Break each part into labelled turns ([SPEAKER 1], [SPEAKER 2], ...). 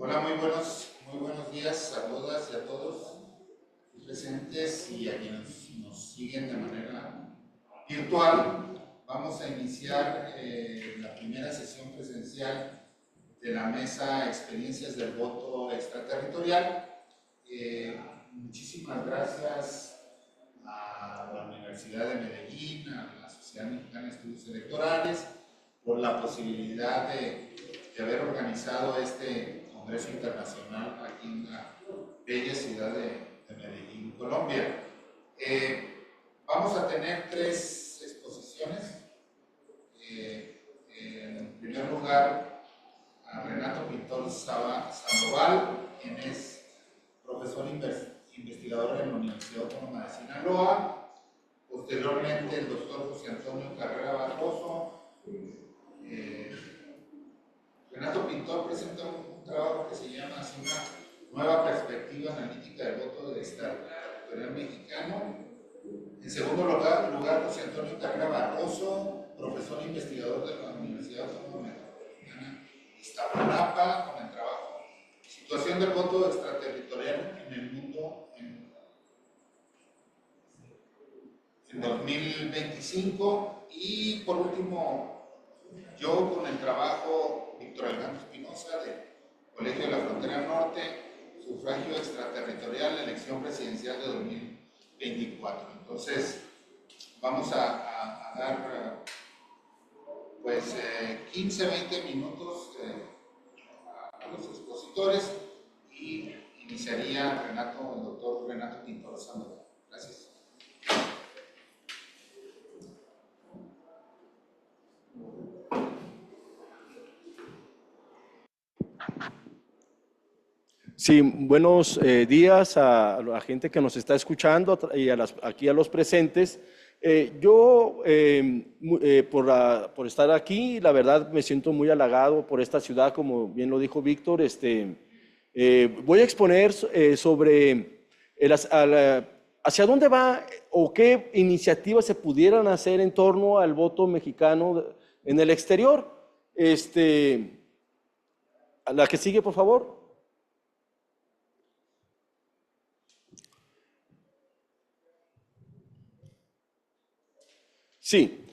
[SPEAKER 1] Hola, muy buenos días a todas y a todos presentes y a quienes nos siguen de manera virtual. Vamos a iniciar la primera sesión presencial de la mesa Experiencias del Voto Extraterritorial. Muchísimas gracias a la Universidad de Medellín, a la Sociedad Mexicana de Estudios Electorales, por la posibilidad de haber organizado este Congreso Internacional aquí en la bella ciudad de Medellín, Colombia. Vamos a tener tres exposiciones. En primer lugar, a Renato Pintor Sandoval, quien es profesor investigador en la Universidad Autónoma de Sinaloa. Posteriormente, el doctor José Antonio Carrera Barroso. Renato Pintor presenta un trabajo que se llama así, una nueva perspectiva analítica del voto extraterritorial mexicano. En segundo lugar, José Antonio Carrera Barroso, profesor e investigador de la Universidad Autónoma Metropolitana de Iztapalapa, con el trabajo Situación del voto extraterritorial en el mundo en 2025. Y por último, yo con el trabajo Víctor Alejandro Espinosa del Colegio de la Frontera Norte, Sufragio Extraterritorial, elección presidencial de 2024. Entonces, vamos a dar pues 15-20 minutos a los expositores y iniciaría el doctor Renato Pintor Sandoval. Gracias.
[SPEAKER 2] Sí, buenos días a la gente que nos está escuchando y aquí a los presentes. Por estar aquí, la verdad me siento muy halagado por esta ciudad, como bien lo dijo Víctor. Voy a exponer sobre hacia dónde va o qué iniciativas se pudieran hacer en torno al voto mexicano en el exterior. A la que sigue, por favor. Sí,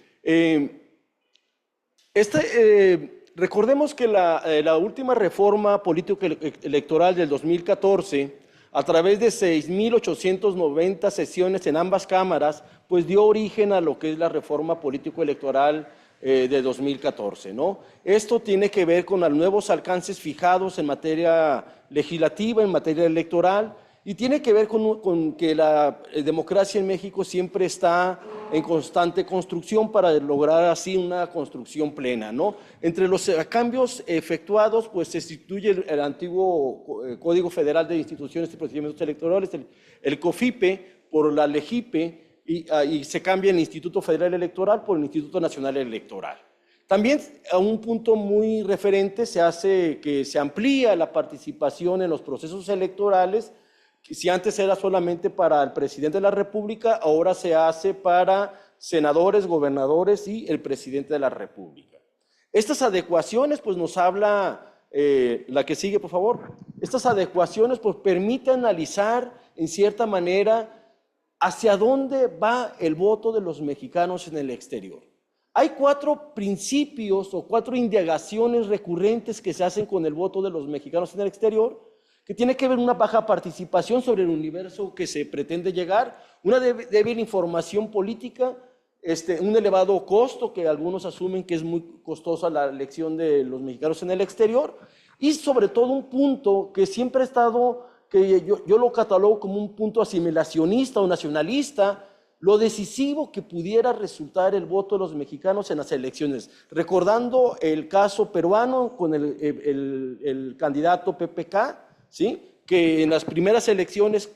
[SPEAKER 2] recordemos que la última reforma político-electoral del 2014, a través de 6.890 sesiones en ambas cámaras, pues dio origen a lo que es la reforma político-electoral de 2014, ¿no? Esto tiene que ver con los nuevos alcances fijados en materia legislativa, en materia electoral, y tiene que ver con que la democracia en México siempre está en constante construcción para lograr así una construcción plena, ¿no? Entre los cambios efectuados, pues se instituye el antiguo Código Federal de Instituciones y Procedimientos Electorales, el COFIPE, por la LEGIPE, y se cambia el Instituto Federal Electoral por el Instituto Nacional Electoral. También, a un punto muy referente, se hace que se amplía la participación en los procesos electorales. Si antes era solamente para el presidente de la República, ahora se hace para senadores, gobernadores y el presidente de la República. Estas adecuaciones, pues nos habla, la que sigue, por favor. Estas adecuaciones, pues permiten analizar, en cierta manera, hacia dónde va el voto de los mexicanos en el exterior. Hay 4 principios o 4 indagaciones recurrentes que se hacen con el voto de los mexicanos en el exterior, que tiene que ver una baja participación sobre el universo que se pretende llegar, una débil información política, un elevado costo que algunos asumen que es muy costosa la elección de los mexicanos en el exterior, y sobre todo un punto que siempre ha estado, que yo lo catalogo como un punto asimilacionista o nacionalista, lo decisivo que pudiera resultar el voto de los mexicanos en las elecciones. Recordando el caso peruano con el candidato PPK, ¿sí? Que en las primeras elecciones,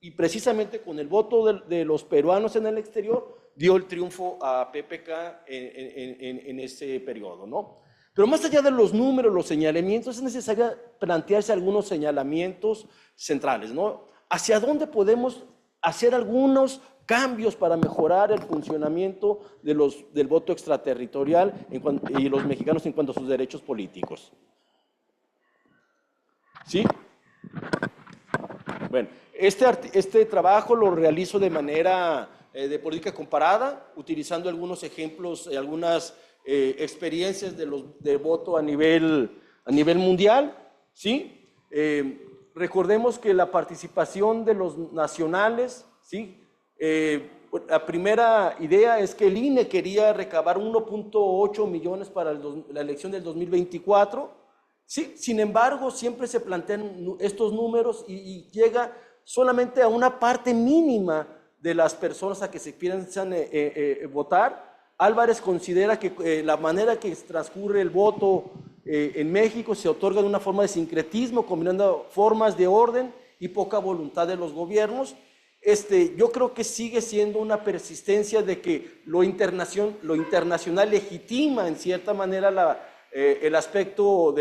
[SPEAKER 2] y precisamente con el voto de los peruanos en el exterior, dio el triunfo a PPK en ese periodo, ¿no? Pero más allá de los números, los señalamientos, es necesario plantearse algunos señalamientos centrales, ¿no? ¿Hacia dónde podemos hacer algunos cambios para mejorar el funcionamiento del voto extraterritorial y los mexicanos en cuanto a sus derechos políticos? ¿sí? Bueno, este trabajo lo realizo de manera de política comparada, utilizando algunos ejemplos, algunas experiencias de voto a nivel mundial, ¿sí? Recordemos que la participación de los nacionales, ¿sí? La primera idea es que el INE quería recabar 1.8 millones para la elección del 2024. Sí, sin embargo, siempre se plantean estos números y llega solamente a una parte mínima de las personas a que se piensan votar. Álvarez considera que la manera que transcurre el voto en México se otorga de una forma de sincretismo, combinando formas de orden y poca voluntad de los gobiernos. Yo creo que sigue siendo una persistencia de que lo internacional legitima en cierta manera el aspecto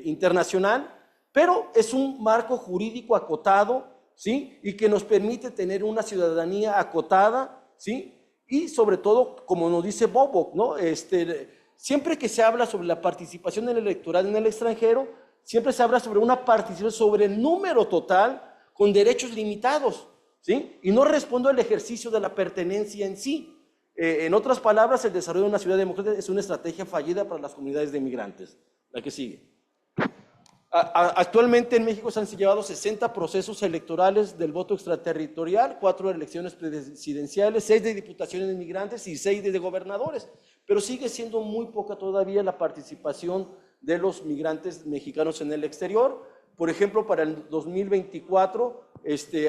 [SPEAKER 2] internacional, pero es un marco jurídico acotado, ¿sí? Y que nos permite tener una ciudadanía acotada, ¿sí? Y sobre todo, como nos dice Boboc, ¿no? Siempre que se habla sobre la participación en el electoral en el extranjero, siempre se habla sobre una participación sobre el número total con derechos limitados, ¿sí? Y no responde al ejercicio de la pertenencia en sí. En otras palabras, el desarrollo de una ciudad democrática es una estrategia fallida para las comunidades de migrantes. La que sigue. Actualmente en México se han llevado 60 procesos electorales del voto extraterritorial, 4 elecciones presidenciales, 6 de diputaciones de migrantes y 6 de gobernadores, pero sigue siendo muy poca todavía la participación de los migrantes mexicanos en el exterior. Por ejemplo, para el 2024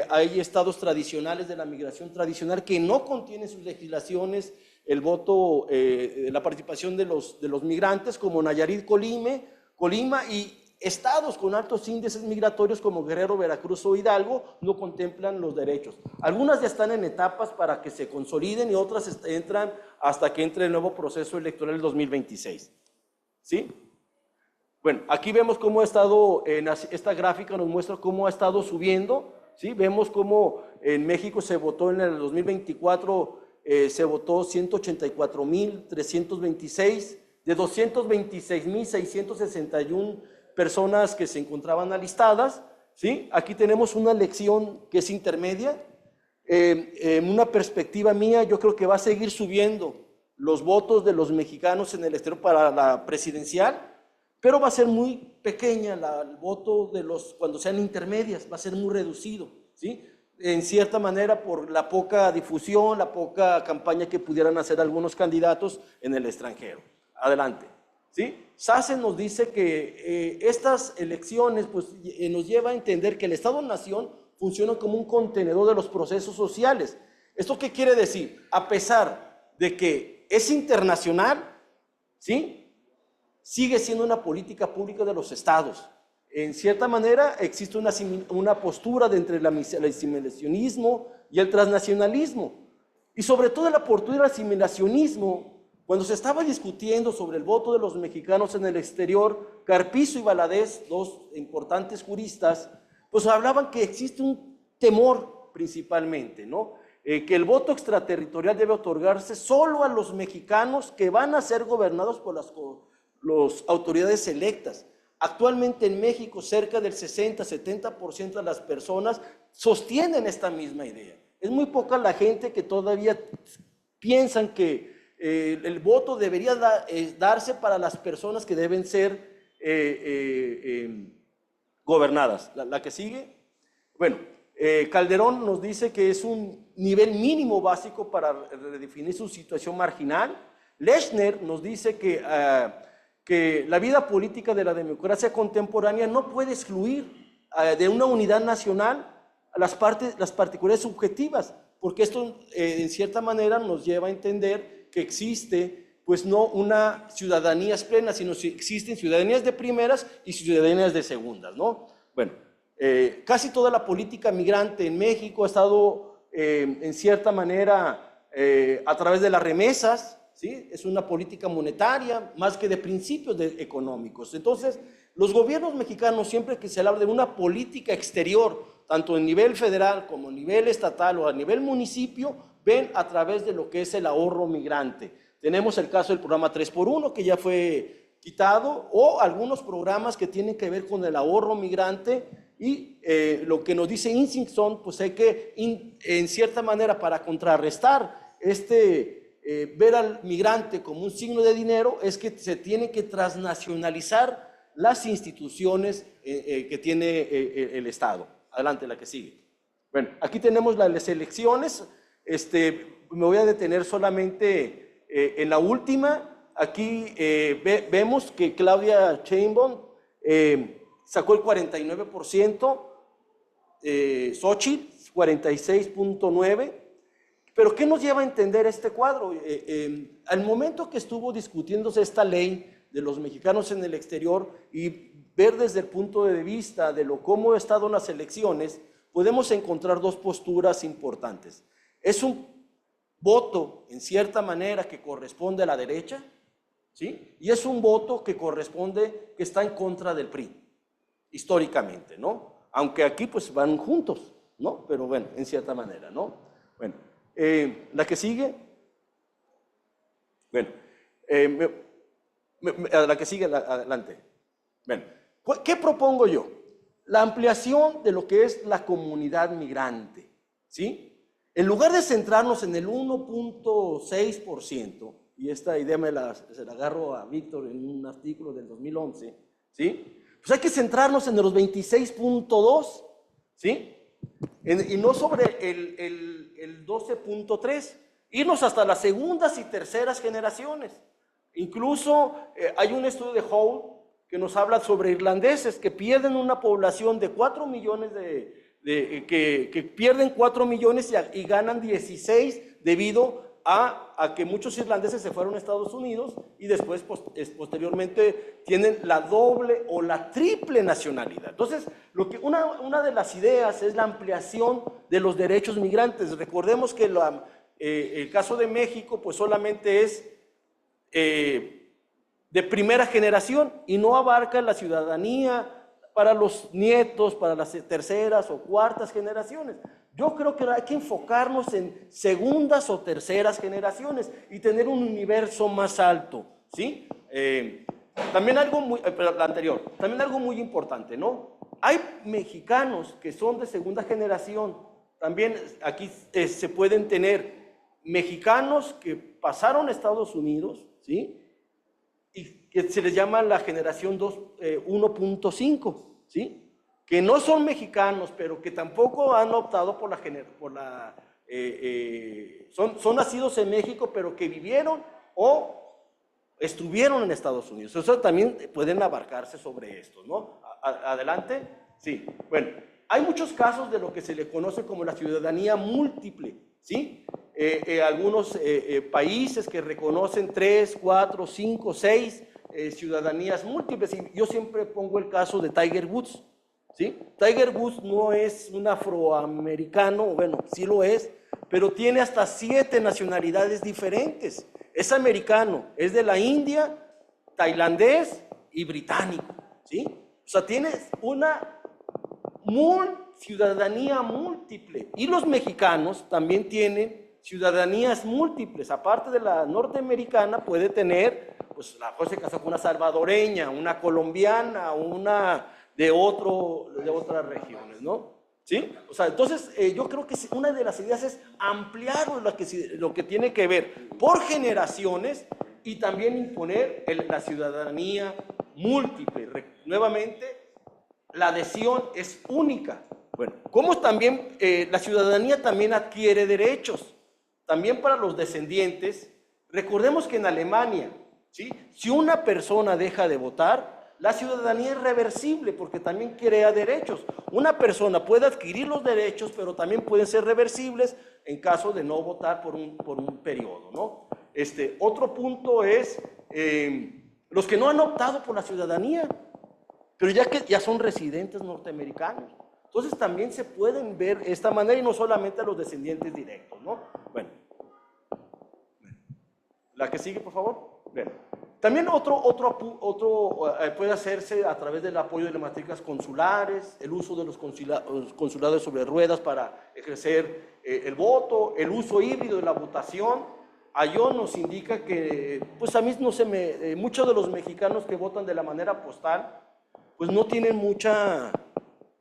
[SPEAKER 2] hay estados tradicionales de la migración tradicional que no contienen sus legislaciones el voto, la participación de los migrantes, como Nayarit, Colima, y estados con altos índices migratorios como Guerrero, Veracruz o Hidalgo no contemplan los derechos. Algunas ya están en etapas para que se consoliden y otras entran hasta que entre el nuevo proceso electoral del 2026. ¿Sí? Bueno, aquí vemos cómo ha estado, esta gráfica nos muestra cómo ha estado subiendo, ¿sí? Vemos cómo en México se votó en el 2024, se votó 184,326, de 226,661 personas que se encontraban alistadas, ¿sí? Aquí tenemos una elección que es intermedia. En una perspectiva mía, yo creo que va a seguir subiendo los votos de los mexicanos en el exterior para la presidencial, pero va a ser muy pequeña el voto cuando sean intermedias, va a ser muy reducido, ¿sí? En cierta manera por la poca difusión, la poca campaña que pudieran hacer algunos candidatos en el extranjero. Adelante. ¿Sí? Sassen nos dice que estas elecciones pues, nos lleva a entender que el Estado-Nación funciona como un contenedor de los procesos sociales. ¿Esto qué quiere decir? A pesar de que es internacional, ¿sí? Sigue siendo una política pública de los estados. En cierta manera existe una postura de entre el asimilacionismo y el transnacionalismo. Y sobre todo la postura del asimilacionismo, cuando se estaba discutiendo sobre el voto de los mexicanos en el exterior, Carpizo y Valadez, dos importantes juristas, pues hablaban que existe un temor principalmente, ¿no? Que el voto extraterritorial debe otorgarse solo a los mexicanos que van a ser gobernados por las autoridades electas. Actualmente en México cerca del 60-70% de las personas sostienen esta misma idea. Es muy poca la gente que todavía piensan que el voto debería darse para las personas que deben ser gobernadas. La que sigue. Bueno, Calderón nos dice que es un nivel mínimo básico para redefinir su situación marginal. Lechner nos dice que la vida política de la democracia contemporánea no puede excluir de una unidad nacional a las particularidades subjetivas, porque esto en cierta manera nos lleva a entender que existe pues no una ciudadanía plena, sino que existen ciudadanías de primeras y ciudadanías de segundas, ¿no? Bueno, casi toda la política migrante en México ha estado en cierta manera a través de las remesas, ¿sí? Es una política monetaria más que de principios económicos. Entonces, los gobiernos mexicanos, siempre que se habla de una política exterior, tanto a nivel federal como a nivel estatal o a nivel municipio, ven a través de lo que es el ahorro migrante. Tenemos el caso del programa 3x1, que ya fue quitado, o algunos programas que tienen que ver con el ahorro migrante. Y lo que nos dice Insigson, pues hay que, en cierta manera, para contrarrestar ver al migrante como un signo de dinero, es que se tiene que transnacionalizar las instituciones que tiene el Estado. Adelante, la que sigue. Bueno, aquí tenemos las elecciones. Me voy a detener solamente en la última. Aquí vemos que Claudia Sheinbaum sacó el 49%, Xochitl 46.9%. Pero ¿qué nos lleva a entender este cuadro? Al momento que estuvo discutiéndose esta ley de los mexicanos en el exterior y ver desde el punto de vista de cómo han estado las elecciones, podemos encontrar dos posturas importantes. Es un voto, en cierta manera, que corresponde a la derecha, ¿sí? Y es un voto que corresponde, que está en contra del PRI, históricamente, ¿no? Aunque aquí pues van juntos, ¿no? Pero bueno, en cierta manera, ¿no? Bueno, la que sigue. Bueno, la que sigue, adelante. Bueno, ¿qué propongo yo? La ampliación de lo que es la comunidad migrante, ¿sí? En lugar de centrarnos en el 1.6%, y esta idea se la agarro a Víctor en un artículo del 2011, ¿sí? Pues hay que centrarnos en los 26.2, ¿sí? Y no sobre el 12.3, irnos hasta las segundas y terceras generaciones. Incluso hay un estudio de Howe que nos habla sobre irlandeses que pierden una población de 4 millones que pierden 4 millones y ganan 16 debido a que muchos irlandeses se fueron a Estados Unidos y después posteriormente tienen la doble o la triple nacionalidad. Entonces, una de las ideas es la ampliación de los derechos migrantes. Recordemos que el caso de México pues solamente es de primera generación y no abarca la ciudadanía para los nietos, para las terceras o cuartas generaciones. Yo creo que hay que enfocarnos en segundas o terceras generaciones y tener un universo más alto, ¿sí? También algo muy importante, ¿no? Hay mexicanos que son de segunda generación. También aquí se pueden tener mexicanos que pasaron a Estados Unidos, ¿sí? Y que se les llama la generación 1.5, ¿sí? Que no son mexicanos, pero que tampoco han optado son nacidos en México, pero que vivieron o estuvieron en Estados Unidos. Eso también pueden abarcarse sobre esto, ¿no? Adelante. Sí, bueno, hay muchos casos de lo que se le conoce como la ciudadanía múltiple, ¿sí? Algunos países que reconocen 3, 4, 5, 6 ciudadanías múltiples. Y yo siempre pongo el caso de Tiger Woods, ¿sí? Tiger Woods no es un afroamericano, bueno, sí lo es, pero tiene hasta 7 nacionalidades diferentes. Es americano, es de la India, tailandés y británico, ¿sí? O sea, tienes una ciudadanía múltiple. Y los mexicanos también tienen ciudadanías múltiples. Aparte de la norteamericana, puede tener, pues la José se casó con una salvadoreña, una colombiana, una de otras regiones, ¿no? ¿Sí? O sea, entonces yo creo que una de las ideas es ampliar lo que tiene que ver por generaciones y también imponer la ciudadanía múltiple. Nuevamente, la adhesión es única. Bueno, como también la ciudadanía también adquiere derechos, también para los descendientes. Recordemos que en Alemania, ¿sí? Si una persona deja de votar, la ciudadanía es reversible porque también crea derechos. Una persona puede adquirir los derechos, pero también pueden ser reversibles en caso de no votar por un periodo, ¿no? Otro punto es los que no han optado por la ciudadanía, pero ya son residentes norteamericanos. Entonces también se pueden ver esta manera y no solamente a los descendientes directos, ¿no? Bueno, la que sigue, por favor. Bien. También otro puede hacerse a través del apoyo de las matrículas consulares, el uso de los consulados sobre ruedas para ejercer el voto, el uso híbrido de la votación, Ayón nos indica que, pues a mí no se me, muchos de los mexicanos que votan de la manera postal, pues no tienen mucha,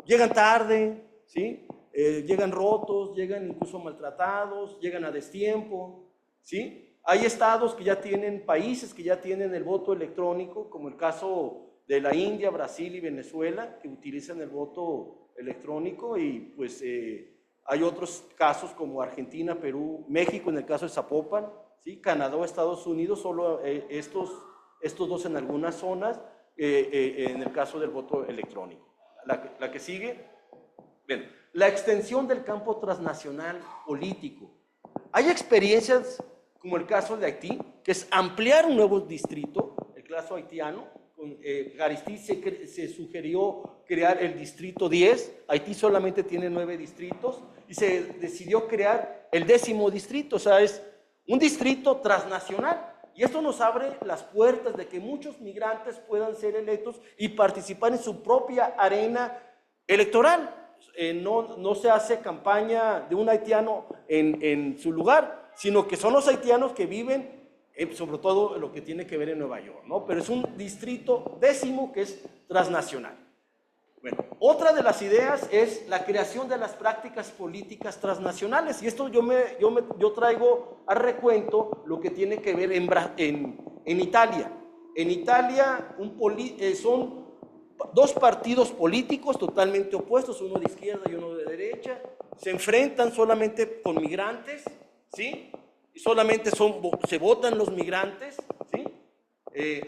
[SPEAKER 2] llegan tarde, ¿sí? Llegan rotos, llegan incluso maltratados, llegan a destiempo, ¿sí? Hay estados que ya tienen, países que ya tienen el voto electrónico, como el caso de la India, Brasil y Venezuela, que utilizan el voto electrónico, y pues hay otros casos como Argentina, Perú, México en el caso de Zapopan, ¿sí? Canadá, Estados Unidos, solo estos dos en algunas zonas, en el caso del voto electrónico. La que sigue, bien, la extensión del campo transnacional político. Hay experiencias como el caso de Haití, que es ampliar un nuevo distrito, el caso haitiano. Con Garistí se sugirió crear el distrito 10, Haití solamente tiene 9 distritos, y se decidió crear el 10º distrito, o sea, es un distrito transnacional. Y esto nos abre las puertas de que muchos migrantes puedan ser electos y participar en su propia arena electoral. No se hace campaña de un haitiano en su lugar, sino que son los haitianos que viven, sobre todo lo que tiene que ver en Nueva York, ¿no? Pero es un distrito 10º que es transnacional. Bueno, otra de las ideas es la creación de las prácticas políticas transnacionales, y esto yo traigo a recuento lo que tiene que ver en Italia. En Italia son 2 partidos políticos totalmente opuestos, uno de izquierda y uno de derecha, se enfrentan solamente con migrantes, ¿sí? Y solamente se votan los migrantes, ¿sí?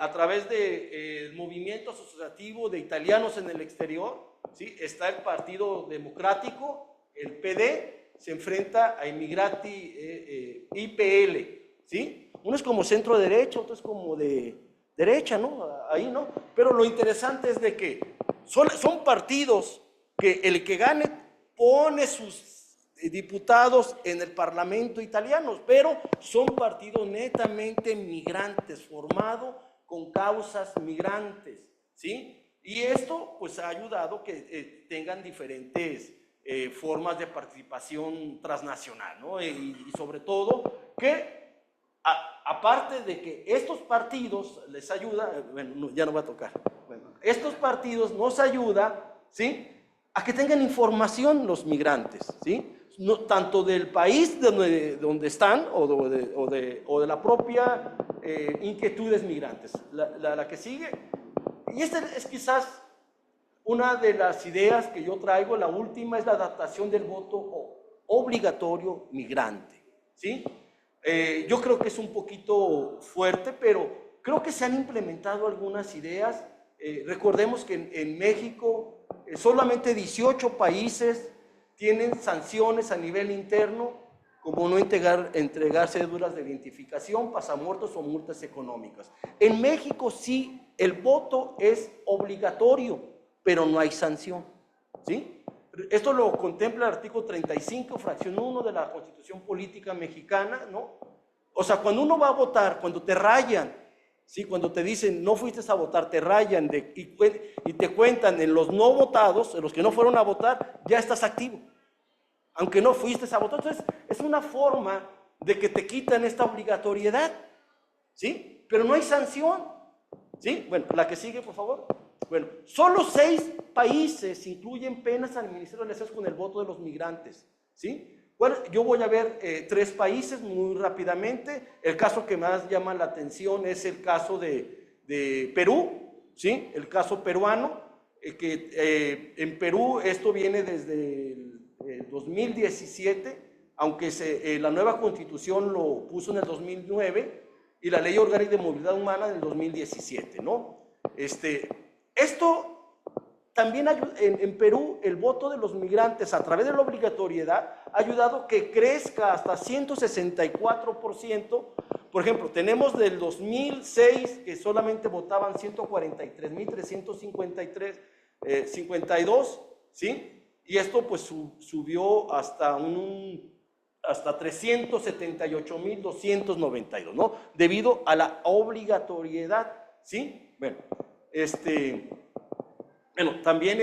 [SPEAKER 2] A través del movimiento asociativo de italianos en el exterior, ¿sí? Está el Partido Democrático, el PD, se enfrenta a Immigrati IPL, ¿sí? Uno es como centro derecha, otro es como de derecha, ¿no? Ahí, ¿no? Pero lo interesante es de que son partidos que el que gane pone sus diputados en el Parlamento italiano, pero son partidos netamente migrantes, formados con causas migrantes, ¿sí? Y esto pues ha ayudado que tengan diferentes formas de participación transnacional, ¿no? Y sobre todo que aparte de que estos partidos les ayuda, bueno, ya no va a tocar, bueno, estos partidos nos ayudan, ¿sí? A que tengan información los migrantes, ¿sí? No, tanto del país donde están o de la propia inquietudes migrantes. La que sigue, y esta es quizás una de las ideas que yo traigo, la última es la adaptación del voto obligatorio migrante, ¿sí? Yo creo que es un poquito fuerte, pero creo que se han implementado algunas ideas. Recordemos que en México solamente 18 países tienen sanciones a nivel interno, como no entregar cédulas de identificación, pasamuertos o multas económicas. En México sí, el voto es obligatorio, pero no hay sanción, ¿sí? Esto lo contempla el artículo 35, fracción 1 de la Constitución Política Mexicana, ¿no? O sea, cuando uno va a votar, cuando te rayan, ¿sí? Cuando te dicen no fuiste a votar, te rayan y te cuentan en los no votados, en los que no fueron a votar, ya estás activo, aunque no fuiste a votar. Entonces, es una forma de que te quitan esta obligatoriedad, ¿sí? Pero no hay sanción, ¿sí? Bueno, la que sigue, por favor. Bueno, solo 6 países incluyen penas al Ministerio de Relaciones con el voto de los migrantes, ¿sí? Bueno, yo voy a ver 3 países muy rápidamente. El caso que más llama la atención es el caso de Perú, ¿sí? El caso peruano, en Perú esto viene desde el 2017, aunque la nueva constitución lo puso en el 2009 y la ley orgánica de movilidad humana en el 2017, ¿no? Esto también en Perú, el voto de los migrantes a través de la obligatoriedad ha ayudado que crezca hasta 164%. Por ejemplo, tenemos del 2006 que solamente votaban 143.352, ¿sí? Y esto pues subió hasta 378.292, ¿no? Debido a la obligatoriedad, ¿sí? Bueno, también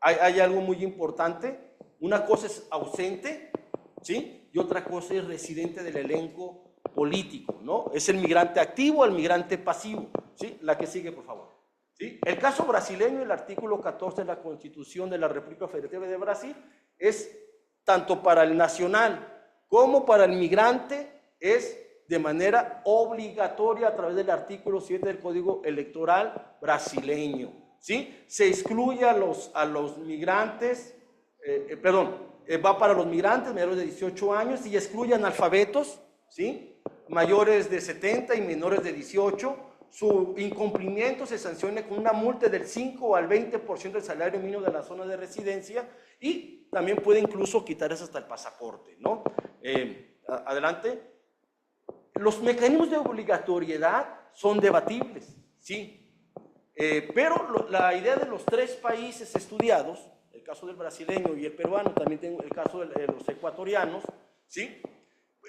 [SPEAKER 2] hay algo muy importante. Una cosa es ausente, ¿sí? y otra cosa es residente del elenco político, ¿no? Es el migrante activo, el migrante pasivo, ¿sí? La que sigue, por favor. ¿Sí? El caso brasileño, el artículo 14 de la Constitución de la República Federativa de Brasil, es tanto para el nacional como para el migrante, es de manera obligatoria a través del artículo 7 del Código Electoral brasileño, ¿sí? Se excluye a los migrantes, va para los migrantes mayores de 18 años y excluye analfabetos, ¿sí? Mayores de 70 y menores de 18. Su incumplimiento se sanciona con una multa del 5 al 20% del salario mínimo de la zona de residencia y también puede incluso quitarse hasta el pasaporte, ¿no? Adelante. Los mecanismos de obligatoriedad son debatibles, sí, pero la idea de los 3 países estudiados, el caso del brasileño y el peruano, también tengo el caso de los ecuatorianos, ¿sí?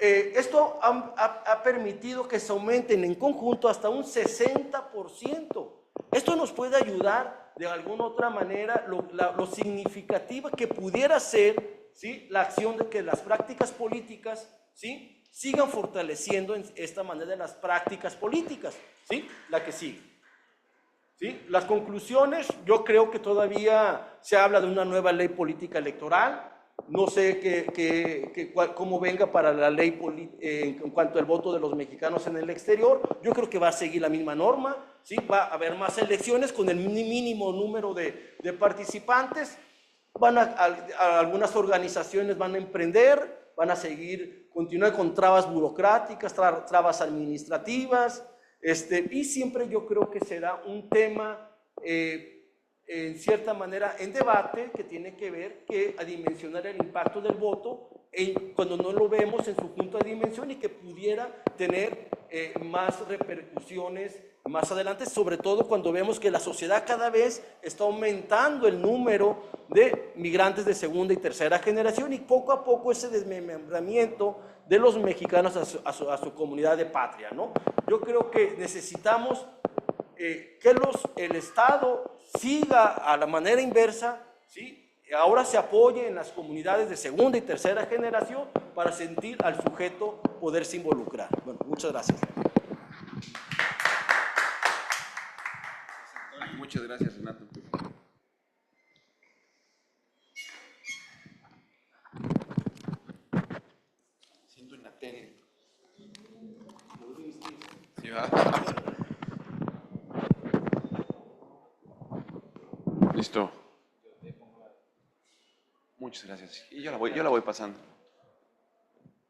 [SPEAKER 2] Esto ha permitido que se aumenten en conjunto hasta un 60%. Esto nos puede ayudar de alguna otra manera, lo significativa que pudiera ser, ¿sí? La acción de que las prácticas políticas, ¿sí? Sigan fortaleciendo en esta manera de las prácticas políticas, ¿sí? La que sigue. ¿Sí? Las conclusiones, yo creo que todavía se habla de una nueva ley política electoral. No sé cómo venga para la ley en cuanto al voto de los mexicanos en el exterior. Yo creo que va a seguir la misma norma, ¿sí? Va a haber más elecciones con el mínimo número de participantes. Algunas organizaciones van a emprender, van a continuar con trabas burocráticas, trabas administrativas, y siempre yo creo que será un tema en cierta manera en debate que tiene que ver a dimensionar el impacto del voto cuando no lo vemos en su punto de dimensión y que pudiera tener más repercusiones más adelante, sobre todo cuando vemos que la sociedad cada vez está aumentando el número de migrantes de segunda y tercera generación y poco a poco ese desmembramiento de los mexicanos a su comunidad de patria, ¿no? Yo creo que necesitamos que el Estado siga a la manera inversa, ¿sí? Ahora se apoye en las comunidades de segunda y tercera generación para sentir al sujeto poderse involucrar. Bueno, muchas gracias.
[SPEAKER 3] Muchas gracias, Renato. Siento en la tele. Sí, va. Listo. Muchas gracias. Y yo la voy pasando.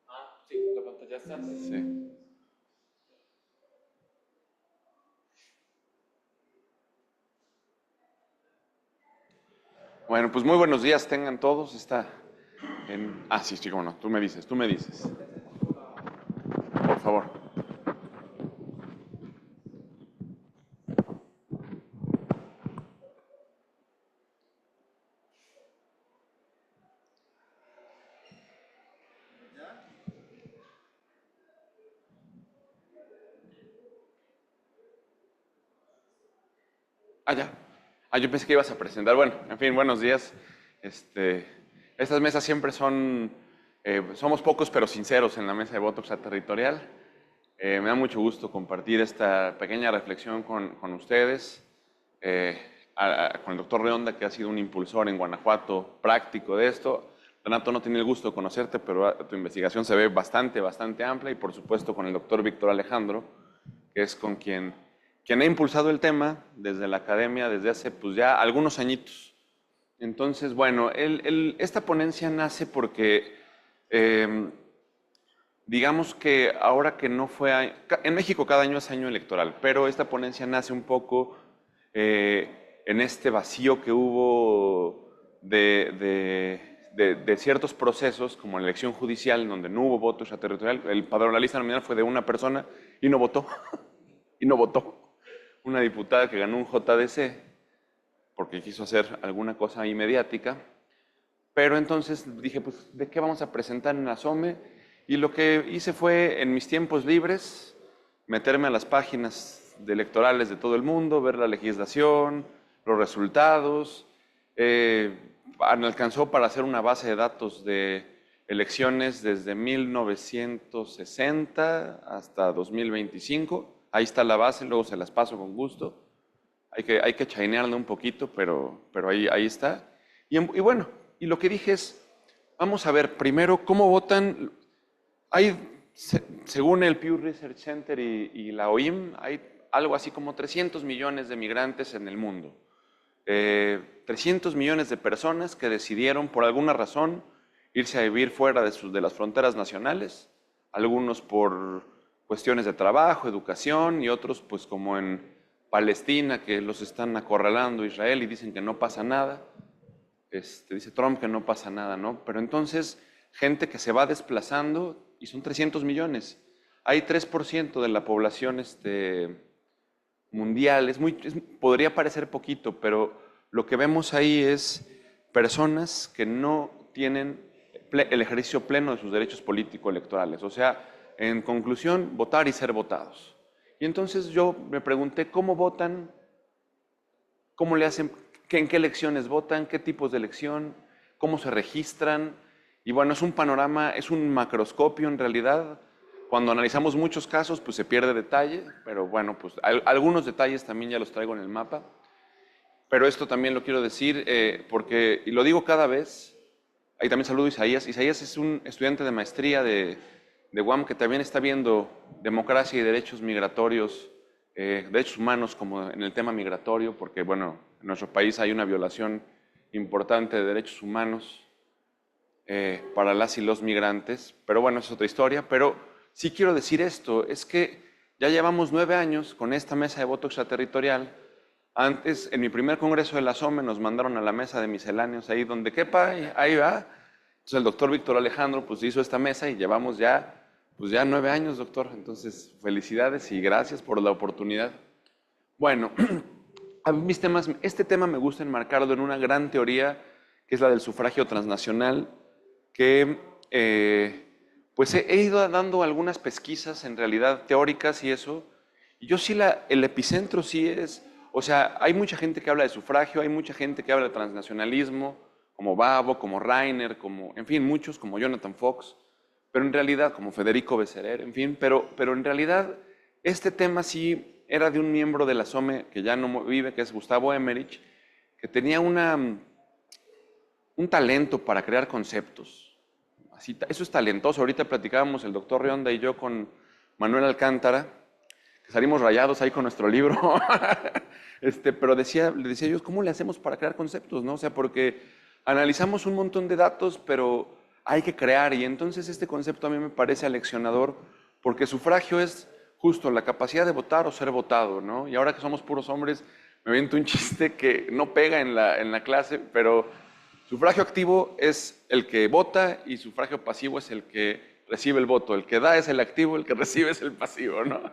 [SPEAKER 4] Ah, sí, la pantalla está.
[SPEAKER 3] Sí. Bueno, pues muy buenos días tengan todos. Sí, cómo no. Tú me dices. Por favor. Ya. Yo pensé que ibas a presentar. Bueno, en fin, buenos días. Estas mesas siempre somos pocos pero sinceros en la mesa de voto extraterritorial. Me da mucho gusto compartir esta pequeña reflexión con ustedes, con el doctor Rionda, que ha sido un impulsor en Guanajuato práctico de esto. Renato, no tenía el gusto de conocerte, pero tu investigación se ve bastante amplia, y por supuesto con el doctor Víctor Alejandro, que es con quien ha impulsado el tema desde la academia desde hace pues ya algunos añitos. Entonces, bueno, esta ponencia nace porque, digamos que ahora que no fue... En México cada año es año electoral, pero esta ponencia nace un poco en este vacío que hubo de ciertos procesos, como la elección judicial, en donde no hubo voto extraterritorial. El padrón de la lista nominal fue de una persona y no votó. Y no votó. Una diputada que ganó un JDC porque quiso hacer alguna cosa ahí mediática. Pero entonces dije, pues, ¿de qué vamos a presentar en la SOME? Y lo que hice fue, en mis tiempos libres, meterme a las páginas electorales de todo el mundo, ver la legislación, los resultados. Me alcanzó para hacer una base de datos del elecciones desde 1960 hasta 2025. Ahí está la base, luego se las paso con gusto. Hay que chainearle un poquito, pero ahí está. Y bueno, y lo que dije es, vamos a ver primero cómo votan. Hay, según el Pew Research Center y la OIM, hay algo así como 300 millones de migrantes en el mundo. 300 millones de personas que decidieron por alguna razón irse a vivir fuera de las fronteras nacionales, algunos por cuestiones de trabajo, educación, y otros pues como en Palestina, que los están acorralando Israel y dicen que no pasa nada. Dice Trump que no pasa nada, ¿no? Pero entonces, gente que se va desplazando, y son 300 millones. Hay 3% de la población mundial, podría parecer poquito, pero lo que vemos ahí es personas que no tienen el ejercicio pleno de sus derechos político-electorales. O sea, en conclusión, votar y ser votados. Y entonces yo me pregunté, ¿cómo votan? ¿Cómo le hacen? ¿En qué elecciones votan? ¿Qué tipos de elección? ¿Cómo se registran? Y bueno, es un panorama, es un macroscopio en realidad. Cuando analizamos muchos casos, pues se pierde detalle, pero bueno, pues algunos detalles también ya los traigo en el mapa. Pero esto también lo quiero decir porque, y lo digo cada vez, ahí también saludo a Isaías. Isaías es un estudiante de maestría de UAM que también está viendo democracia y derechos migratorios, derechos humanos como en el tema migratorio, porque bueno, en nuestro país hay una violación importante de derechos humanos para las y los migrantes, pero bueno, es otra historia. Pero sí quiero decir esto, es que ya llevamos 9 años con esta mesa de voto extraterritorial. Antes, en mi primer congreso de la SOME, nos mandaron a la mesa de misceláneos, ahí donde quepa, ahí va. Entonces el doctor Víctor Alejandro pues hizo esta mesa y llevamos ya 9 años, doctor. Entonces, felicidades y gracias por la oportunidad. Bueno, a mí este tema me gusta enmarcarlo en una gran teoría, que es la del sufragio transnacional, que pues he ido dando algunas pesquisas en realidad teóricas y eso, y yo sí el epicentro sí es, o sea, hay mucha gente que habla de sufragio, hay mucha gente que habla de transnacionalismo, como Babo, como Reiner, en fin, muchos, como Jonathan Fox, pero en realidad, como Federico Besserer, en fin, pero en realidad este tema sí era de un miembro de la SOME que ya no vive, que es Gustavo Emmerich, que tenía un talento para crear conceptos. Eso es talentoso. Ahorita platicábamos el doctor Rionda y yo con Manuel Alcántara, que salimos rayados ahí con nuestro libro, pero le decía yo, ¿cómo le hacemos para crear conceptos? ¿No? O sea, porque analizamos un montón de datos, pero hay que crear, y entonces este concepto a mí me parece aleccionador, porque sufragio es justo la capacidad de votar o ser votado, ¿no? Y ahora que somos puros hombres, me aviento un chiste que no pega en la clase, pero sufragio activo es el que vota y sufragio pasivo es el que recibe el voto. El que da es el activo, el que recibe es el pasivo, ¿no?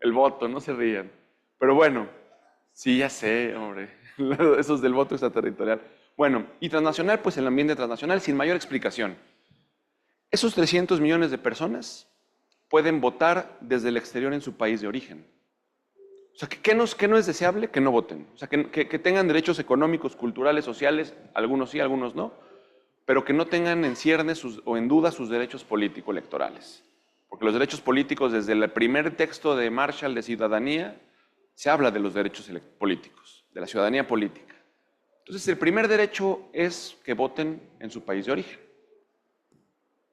[SPEAKER 3] El voto, no se rían. Pero bueno, sí, ya sé, hombre, esos del voto extraterritorial. Bueno, y transnacional, pues el ambiente transnacional, sin mayor explicación. Esos 300 millones de personas pueden votar desde el exterior en su país de origen. O sea, ¿qué no es deseable? Que no voten. O sea, que tengan derechos económicos, culturales, sociales, algunos sí, algunos no, pero que no tengan en ciernes o en duda sus derechos político-electorales. Porque los derechos políticos, desde el primer texto de Marshall de ciudadanía, se habla de los derechos políticos, de la ciudadanía política. Entonces, el primer derecho es que voten en su país de origen.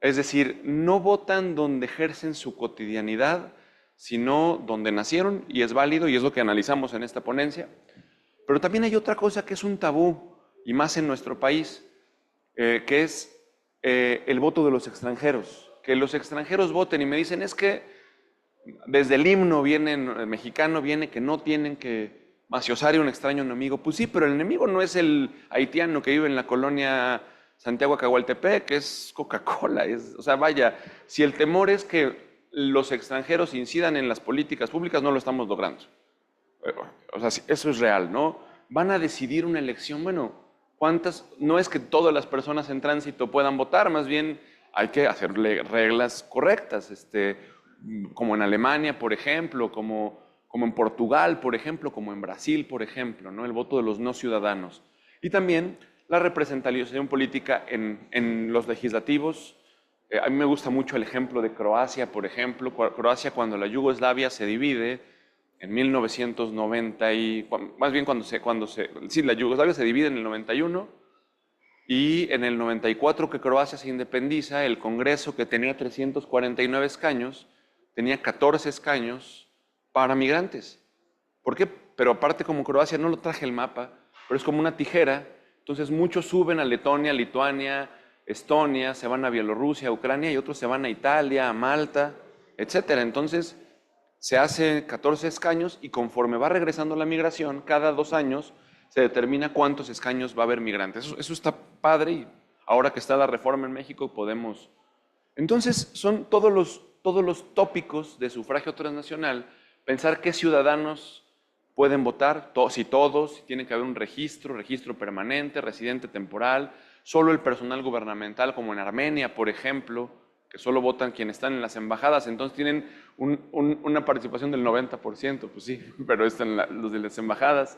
[SPEAKER 3] Es decir, no votan donde ejercen su cotidianidad, sino donde nacieron, y es válido, y es lo que analizamos en esta ponencia. Pero también hay otra cosa que es un tabú, y más en nuestro país, que es el voto de los extranjeros. Que los extranjeros voten, y me dicen, es que desde el himno mexicano viene que no tienen que maciosar a un extraño enemigo. Pues sí, pero el enemigo no es el haitiano que vive en la colonia Santiago Acahualtepec, que es Coca-Cola. O sea, vaya, si el temor es que los extranjeros incidan en las políticas públicas, no lo estamos logrando. O sea, eso es real, ¿no? Van a decidir una elección, bueno, no es que todas las personas en tránsito puedan votar, más bien hay que hacerle reglas correctas, como en Alemania, por ejemplo, como en Portugal, por ejemplo, como en Brasil, por ejemplo, ¿no? El voto de los no ciudadanos. Y también la representación política en los legislativos, A mí me gusta mucho el ejemplo de Croacia, por ejemplo. Croacia, cuando la Yugoslavia se divide en 1990 y más bien sí, la Yugoslavia se divide en el 91 y en el 94 que Croacia se independiza, el Congreso, que tenía 349 escaños, tenía 14 escaños para migrantes. ¿Por qué? Pero aparte, como Croacia, no lo traje el mapa, pero es como una tijera, entonces muchos suben a Letonia, Lituania, Estonia, se van a Bielorrusia, Ucrania, y otros se van a Italia, a Malta, etcétera. Entonces se hace 14 escaños y conforme va regresando la migración, cada 2 años se determina cuántos escaños va a haber migrantes. Eso está padre, y ahora que está la reforma en México podemos... Entonces son todos los tópicos de sufragio transnacional, pensar qué ciudadanos pueden votar, si todos, si tiene que haber un registro permanente, residente temporal, solo el personal gubernamental, como en Armenia, por ejemplo, que solo votan quienes están en las embajadas, entonces tienen una participación del 90%, pues sí, pero están los de las embajadas.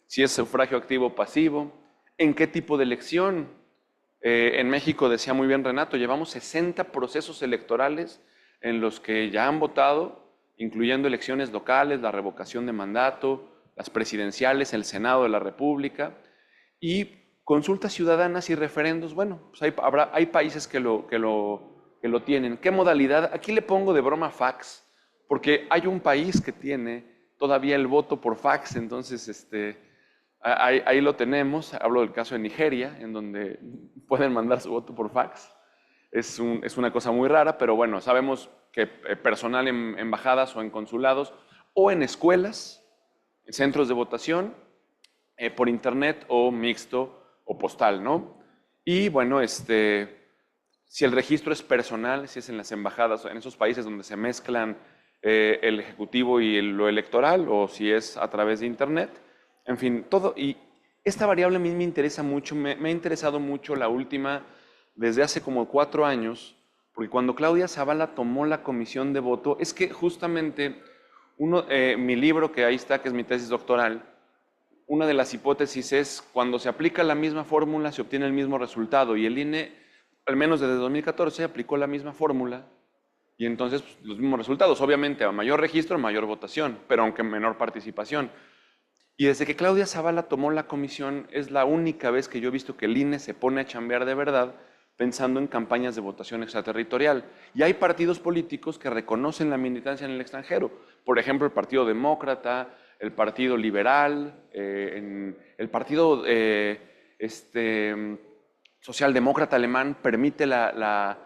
[SPEAKER 3] Si es sufragio activo o pasivo, en qué tipo de elección. En México, decía muy bien Renato, llevamos 60 procesos electorales en los que ya han votado, incluyendo elecciones locales, la revocación de mandato, las presidenciales, el Senado de la República, y consultas ciudadanas y referendos. Bueno, pues hay países que lo tienen. ¿Qué modalidad? Aquí le pongo de broma fax, porque hay un país que tiene todavía el voto por fax, entonces ahí lo tenemos. Hablo del caso de Nigeria, en donde pueden mandar su voto por fax. Es una cosa muy rara, pero bueno, sabemos que personal en embajadas o en consulados o en escuelas, en centros de votación, por internet o mixto o postal, ¿no? Y bueno, si el registro es personal, si es en las embajadas, en esos países donde se mezclan el ejecutivo y lo electoral, o si es a través de internet, en fin, todo. Y esta variable a mí me interesa mucho, me ha interesado mucho la última, desde hace como 4 años, porque cuando Claudia Zavala tomó la comisión de voto, es que justamente mi libro, que ahí está, que es mi tesis doctoral, una de las hipótesis es cuando se aplica la misma fórmula se obtiene el mismo resultado, y el INE, al menos desde 2014, aplicó la misma fórmula y entonces pues, los mismos resultados. Obviamente a mayor registro, mayor votación, pero aunque menor participación. Y desde que Claudia Zavala tomó la comisión es la única vez que yo he visto que el INE se pone a chambear de verdad pensando en campañas de votación extraterritorial. Y hay partidos políticos que reconocen la militancia en el extranjero. Por ejemplo, el Partido Demócrata, el Partido Liberal, el Partido Socialdemócrata Alemán permite la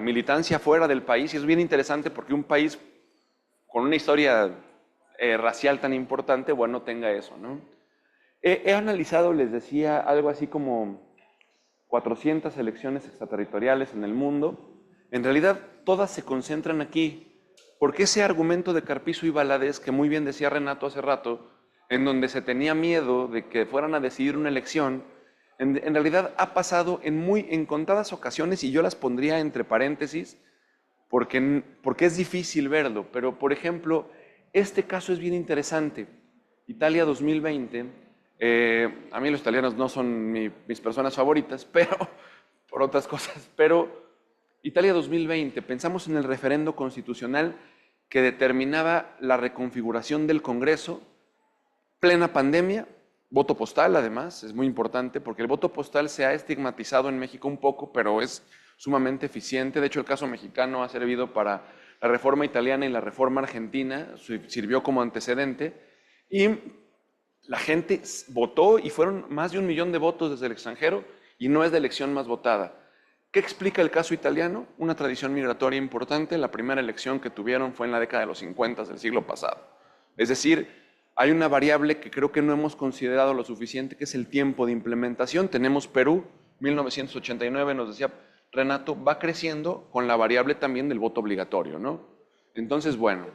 [SPEAKER 3] militancia fuera del país. Y es bien interesante porque un país con una historia racial tan importante, bueno, tenga eso, ¿no? He analizado, les decía, algo así como 400 elecciones extraterritoriales en el mundo. En realidad, todas se concentran aquí, porque ese argumento de Carpizo y Valadez, que muy bien decía Renato hace rato, en donde se tenía miedo de que fueran a decidir una elección, en realidad ha pasado en contadas ocasiones, y yo las pondría entre paréntesis, porque es difícil verlo. Pero, por ejemplo, este caso es bien interesante. Italia 2020, a mí los italianos no son mis personas favoritas, pero por otras cosas, pero Italia 2020, pensamos en el referendo constitucional que determinaba la reconfiguración del Congreso, plena pandemia, voto postal además, es muy importante porque el voto postal se ha estigmatizado en México un poco, pero es sumamente eficiente. De hecho, el caso mexicano ha servido para la reforma italiana y la reforma argentina, sirvió como antecedente, y la gente votó y fueron más de 1 millón de votos desde el extranjero y no es la elección más votada. ¿Qué explica el caso italiano? Una tradición migratoria importante. La primera elección que tuvieron fue en la década de los 50 del siglo pasado. Es decir, hay una variable que creo que no hemos considerado lo suficiente, que es el tiempo de implementación. Tenemos Perú, 1989, nos decía Renato, va creciendo con la variable también del voto obligatorio, ¿no? Entonces, bueno,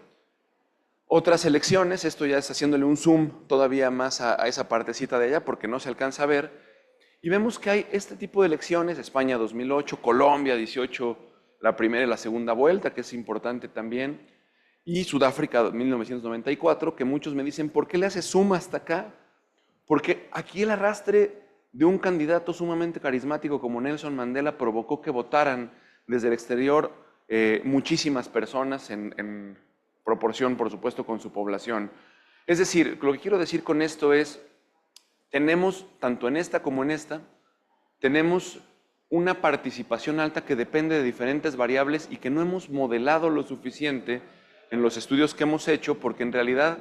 [SPEAKER 3] otras elecciones, esto ya está haciéndole un zoom todavía más a esa partecita de allá porque no se alcanza a ver, y vemos que hay este tipo de elecciones: España 2008, Colombia 18, la primera y la segunda vuelta, que es importante también, y Sudáfrica 1994, que muchos me dicen, ¿por qué le hace zoom hasta acá? Porque aquí el arrastre de un candidato sumamente carismático como Nelson Mandela provocó que votaran desde el exterior muchísimas personas en proporción, por supuesto, con su población. Es decir, lo que quiero decir con esto es, tenemos, tanto en esta como en esta, tenemos una participación alta que depende de diferentes variables y que no hemos modelado lo suficiente en los estudios que hemos hecho, porque en realidad,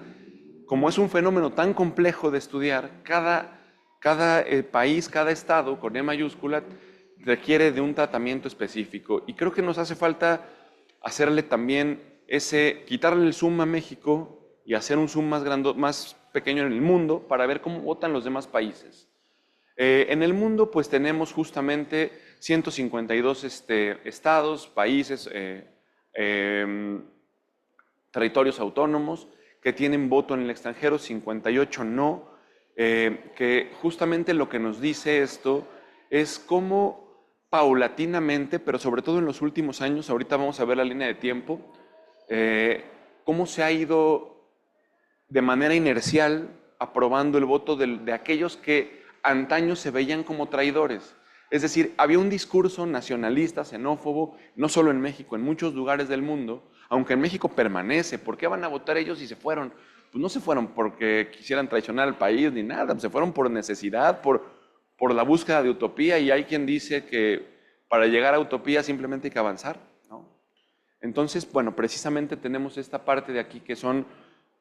[SPEAKER 3] como es un fenómeno tan complejo de estudiar, cada país, cada estado, con E mayúscula, requiere de un tratamiento específico. Y creo que nos hace falta hacerle también quitarle el zoom a México y hacer un zoom más pequeño en el mundo para ver cómo votan los demás países. En el mundo, pues tenemos justamente 152 estados, países, territorios autónomos que tienen voto en el extranjero, 58 no, que justamente lo que nos dice esto es cómo paulatinamente, pero sobre todo en los últimos años, ahorita vamos a ver la línea de tiempo, cómo se ha ido de manera inercial aprobando el voto de aquellos que antaño se veían como traidores. Es decir, había un discurso nacionalista, xenófobo, no solo en México, en muchos lugares del mundo, aunque en México permanece. ¿Por qué van a votar ellos si se fueron? Pues no se fueron porque quisieran traicionar al país ni nada, se fueron por necesidad, por la búsqueda de utopía, y hay quien dice que para llegar a utopía simplemente hay que avanzar, ¿no? Entonces, bueno, precisamente tenemos esta parte de aquí que son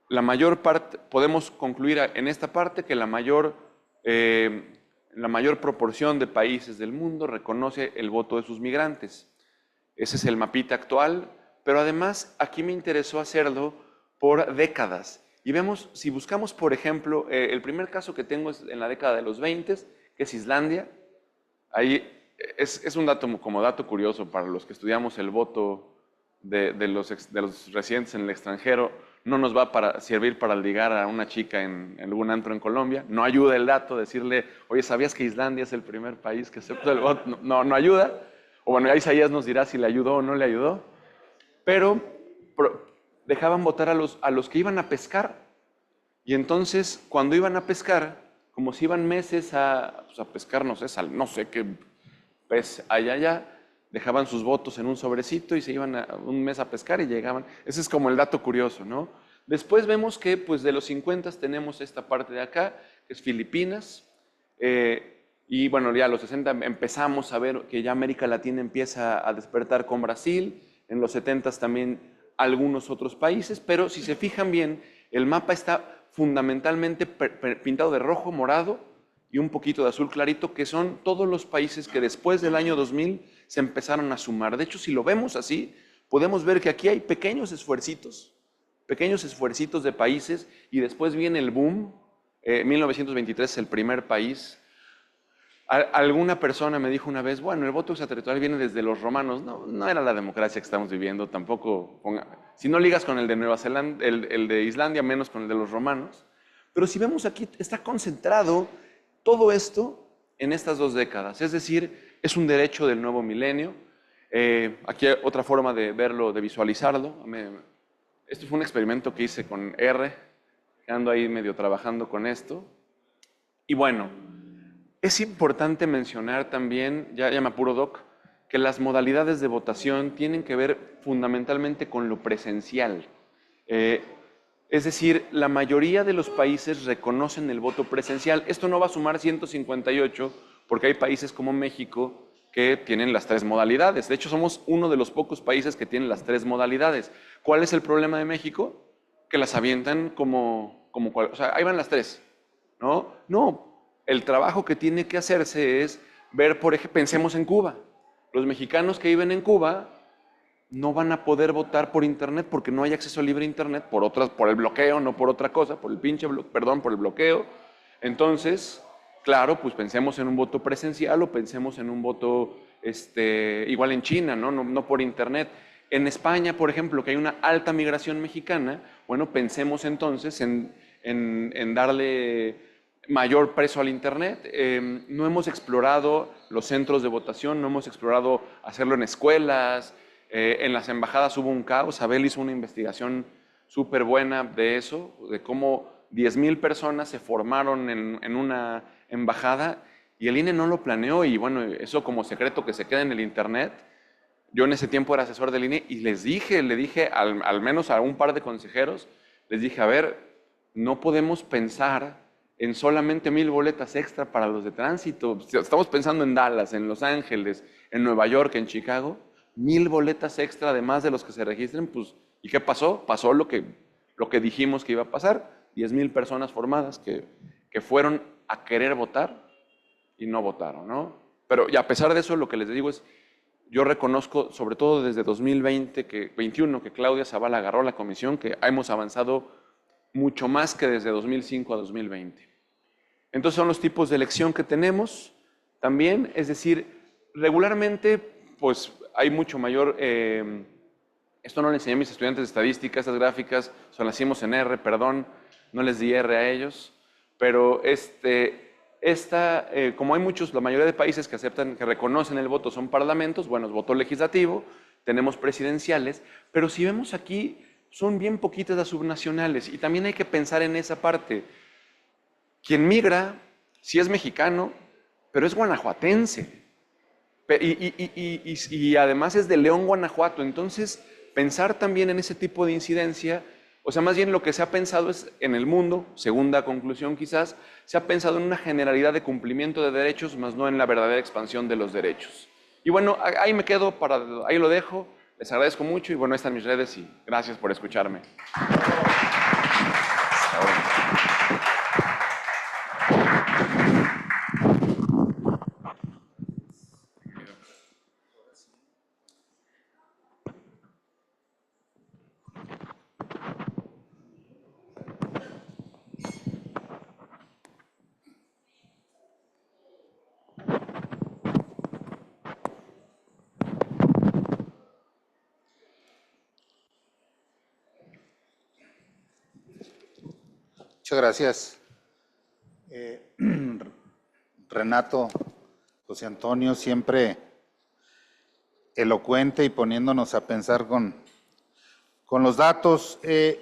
[SPEAKER 3] la mayor parte, podemos concluir en esta parte que la mayor proporción de países del mundo reconoce el voto de sus migrantes. Ese es el mapita actual, pero además aquí me interesó hacerlo por décadas. Y vemos, si buscamos, por ejemplo, el primer caso que tengo es en la década de los 20, que es Islandia. Ahí es un dato, como dato curioso para los que estudiamos el voto de los residentes en el extranjero. No nos va a servir para ligar a una chica en algún antro en Colombia. No ayuda el dato decirle, oye, ¿sabías que Islandia es el primer país que aceptó el voto? No ayuda. O bueno, ya Isaías nos dirá si le ayudó o no le ayudó. Pero dejaban votar a los que iban a pescar. Y entonces, cuando iban a pescar, como si iban meses a pescar, no sé qué pez allá, dejaban sus votos en un sobrecito y se iban un mes a pescar y llegaban. Ese es como el dato curioso, ¿no? Después vemos que pues de los 50 tenemos esta parte de acá, que es Filipinas, y bueno, ya a los 60 empezamos a ver que ya América Latina empieza a despertar con Brasil, en los 70 también algunos otros países, pero si se fijan bien, el mapa está fundamentalmente pintado de rojo, morado y un poquito de azul clarito, que son todos los países que después del año 2000 se empezaron a sumar. De hecho, si lo vemos así, podemos ver que aquí hay pequeños esfuercitos de países, y después viene el boom. 1923 es el primer país. Alguna persona me dijo una vez, bueno, el voto extraterritorial viene desde los romanos. No era la democracia que estamos viviendo, tampoco. Si no ligas con el de Nueva Zelanda, el de Islandia, menos con el de los romanos. Pero si vemos aquí, está concentrado todo esto en estas 2 décadas. Es decir, es un derecho del nuevo milenio. Aquí hay otra forma de verlo, de visualizarlo. Esto fue un experimento que hice con R, que ando ahí medio trabajando con esto. Y bueno, es importante mencionar también, ya me apuro, Doc, que las modalidades de votación tienen que ver fundamentalmente con lo presencial. Es decir, la mayoría de los países reconocen el voto presencial. Esto no va a sumar 158, porque hay países como México que tienen las 3 modalidades. De hecho, somos uno de los pocos países que tienen las 3 modalidades. ¿Cuál es el problema de México? Que las avientan o sea, ahí van las 3, ¿no? No, el trabajo que tiene que hacerse es ver, por ejemplo, pensemos en Cuba. Los mexicanos que viven en Cuba no van a poder votar por internet porque no hay acceso libre a internet por el bloqueo, no por otra cosa, por el bloqueo. Entonces, claro, pues pensemos en un voto presencial o pensemos en un voto igual en China, no por internet. En España, por ejemplo, que hay una alta migración mexicana, bueno, pensemos entonces en darle mayor peso al internet. No hemos explorado los centros de votación, no hemos explorado hacerlo en escuelas. En las embajadas hubo un caos. Abel hizo una investigación súper buena de eso, de cómo 10,000 personas se formaron en una embajada y el INE no lo planeó, y bueno, eso como secreto que se queda en el internet. Yo en ese tiempo era asesor del INE y le dije al menos a un par de consejeros, les dije, a ver, no podemos pensar en solamente 1000 boletas extra para los de tránsito. Estamos pensando en Dallas, en Los Ángeles, en Nueva York, en Chicago. 1000 boletas extra además de los que se registren, pues, ¿y qué pasó? Pasó lo que dijimos que iba a pasar. 10,000 personas formadas que fueron a querer votar y no votaron, ¿no? Pero y a pesar de eso, lo que les digo es, yo reconozco, sobre todo desde 2021, que Claudia Zavala agarró la comisión, que hemos avanzado mucho más que desde 2005 a 2020. Entonces son los tipos de elección que tenemos también, es decir, regularmente pues hay mucho mayor, esto no le enseñé a mis estudiantes de estadística, estas gráficas, son las hicimos en R, perdón, no les di R a ellos, pero como hay muchos, la mayoría de países que aceptan, que reconocen el voto son parlamentos, bueno, es voto legislativo, tenemos presidenciales, pero si vemos aquí, son bien poquitas las subnacionales y también hay que pensar en esa parte. Quien migra, sí es mexicano, pero es guanajuatense y además es de León, Guanajuato, entonces pensar también en ese tipo de incidencia. O sea, más bien lo que se ha pensado es en el mundo, segunda conclusión quizás, se ha pensado en una generalidad de cumplimiento de derechos, más no en la verdadera expansión de los derechos. Y bueno, ahí me quedo, ahí lo dejo, les agradezco mucho y bueno, ahí están mis redes y gracias por escucharme.
[SPEAKER 5] Muchas gracias. Renato, José Antonio, siempre elocuente y poniéndonos a pensar con los datos.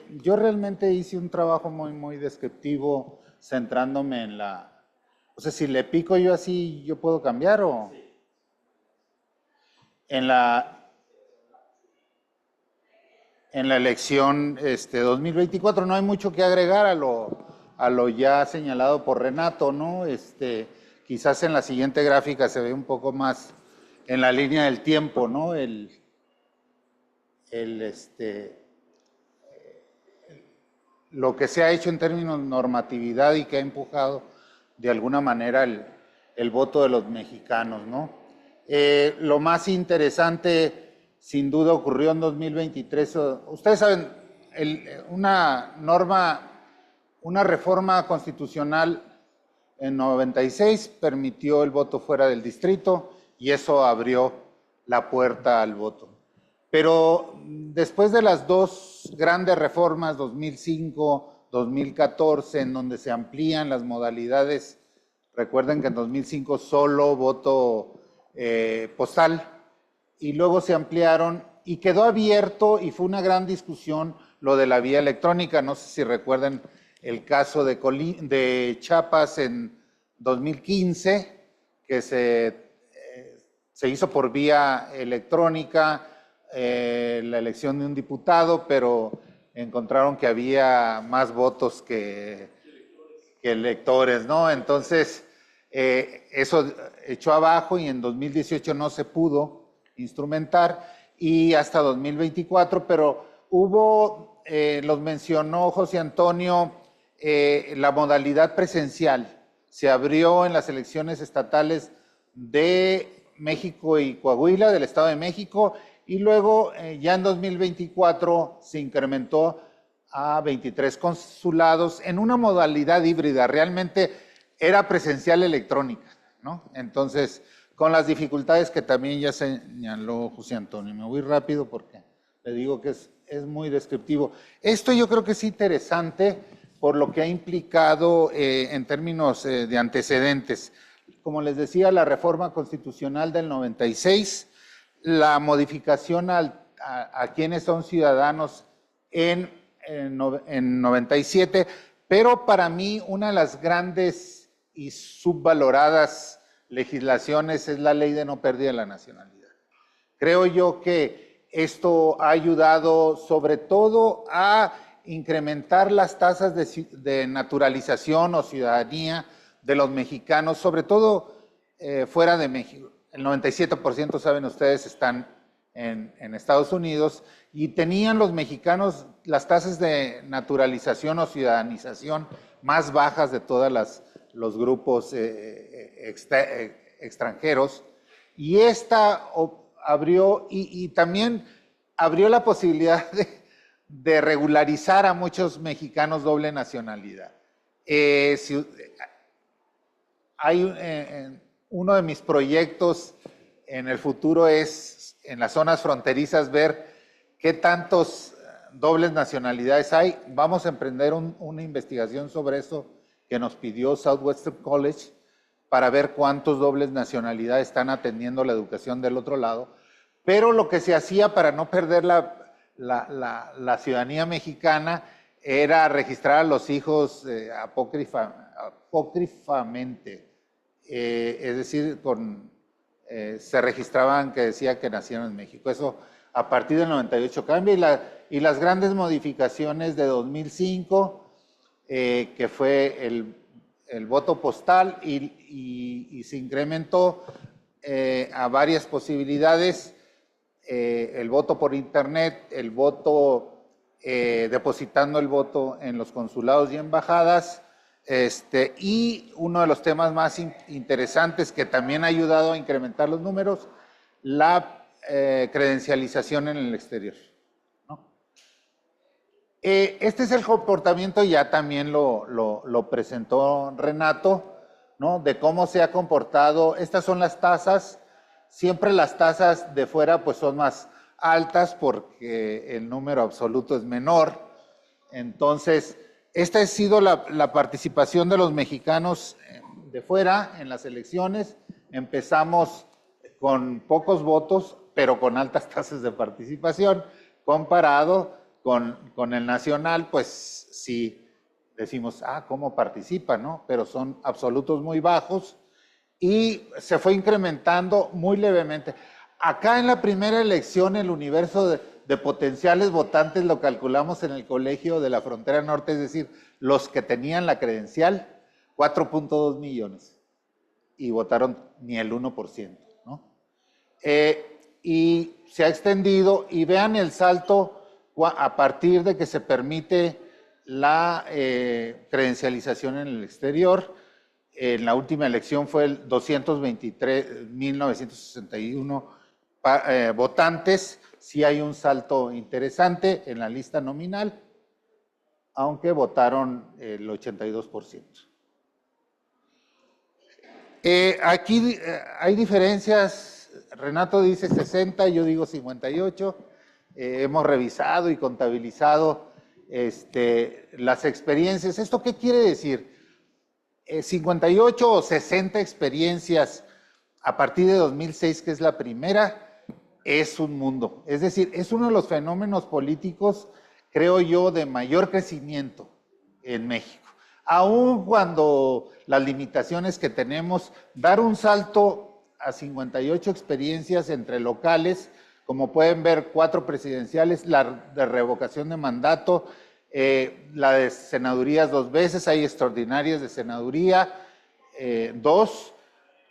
[SPEAKER 5] Yo realmente hice un trabajo muy descriptivo, centrándome en la... O sea, si le pico yo así, ¿yo puedo cambiar o...? En la elección 2024 no hay mucho que agregar a lo ya señalado por Renato, ¿no? Quizás en la siguiente gráfica se ve un poco más en la línea del tiempo, ¿no? Lo que se ha hecho en términos de normatividad y que ha empujado de alguna manera el voto de los mexicanos, ¿no? Lo más interesante, sin duda, ocurrió en 2023. Ustedes saben, una reforma constitucional en 96 permitió el voto fuera del distrito y eso abrió la puerta al voto. Pero después de las dos grandes reformas, 2005, 2014, en donde se amplían las modalidades, recuerden que en 2005 solo voto postal, y luego se ampliaron y quedó abierto y fue una gran discusión lo de la vía electrónica. No sé si recuerdan el caso de Chiapas en 2015, que se hizo por vía electrónica la elección de un diputado, pero encontraron que había más votos que electores, ¿no? Entonces, eso echó abajo y en 2018 no se pudo instrumentar y hasta 2024, pero hubo, los mencionó José Antonio, la modalidad presencial. Se abrió en las elecciones estatales de México y Coahuila, del Estado de México, y luego ya en 2024 se incrementó a 23 consulados en una modalidad híbrida. Realmente era presencial electrónica, ¿no? Entonces, con las dificultades que también ya señaló José Antonio. Me voy rápido porque le digo que es muy descriptivo. Esto yo creo que es interesante por lo que ha implicado en términos de antecedentes. Como les decía, la reforma constitucional del 96, la modificación a quienes son ciudadanos en 97, pero para mí una de las grandes y subvaloradas legislaciones es la ley de no pérdida de la nacionalidad. Creo yo que esto ha ayudado sobre todo a incrementar las tasas de naturalización o ciudadanía de los mexicanos, sobre todo fuera de México. El 97%, saben ustedes, están en Estados Unidos, y tenían los mexicanos las tasas de naturalización o ciudadanización más bajas de todos los grupos extranjeros, y esta abrió, y también abrió la posibilidad de regularizar a muchos mexicanos doble nacionalidad. Uno de mis proyectos en el futuro es, en las zonas fronterizas, ver qué tantos dobles nacionalidades hay. Vamos a emprender una investigación sobre eso que nos pidió Southwestern College, para ver cuántos dobles nacionalidades están atendiendo la educación del otro lado. Pero lo que se hacía para no perder la ciudadanía mexicana era registrar a los hijos apócrifamente. Es decir, se registraban que decía que nacieron en México. Eso a partir del 98 cambia, y las grandes modificaciones de 2005, que fue el voto postal, y se incrementó a varias posibilidades, el voto por internet, el voto depositando el voto en los consulados y embajadas, y uno de los temas más interesantes que también ha ayudado a incrementar los números, la credencialización en el exterior, ¿no? Este es el comportamiento, ya también lo presentó Renato, ¿no? De cómo se ha comportado. Estas son las tasas. Siempre las tasas de fuera pues son más altas porque el número absoluto es menor. Entonces, esta ha sido la participación de los mexicanos de fuera en las elecciones. Empezamos con pocos votos, pero con altas tasas de participación, comparado con el nacional, pues sí decimos, ¿cómo participa, no? Pero son absolutos muy bajos, y se fue incrementando muy levemente. Acá en la primera elección, el universo de potenciales votantes lo calculamos en el colegio de la frontera norte, es decir, los que tenían la credencial, 4.2 millones, y votaron ni el 1%, ¿no? Y se ha extendido, y vean el salto a partir de que se permite la credencialización en el exterior. En la última elección fue el 223.961 votantes. Sí hay un salto interesante en la lista nominal, aunque votaron el 82%. Aquí hay diferencias. Renato dice 60, yo digo 58. Hemos revisado y contabilizado las experiencias. ¿Esto qué quiere decir? 58 o 60 experiencias a partir de 2006, que es la primera, es un mundo. Es decir, es uno de los fenómenos políticos, creo yo, de mayor crecimiento en México. Aún cuando las limitaciones que tenemos, dar un salto a 58 experiencias entre locales, como pueden ver, 4 presidenciales, la de revocación de mandato, la de senadurías 2 veces, hay extraordinarias de senaduría, 2.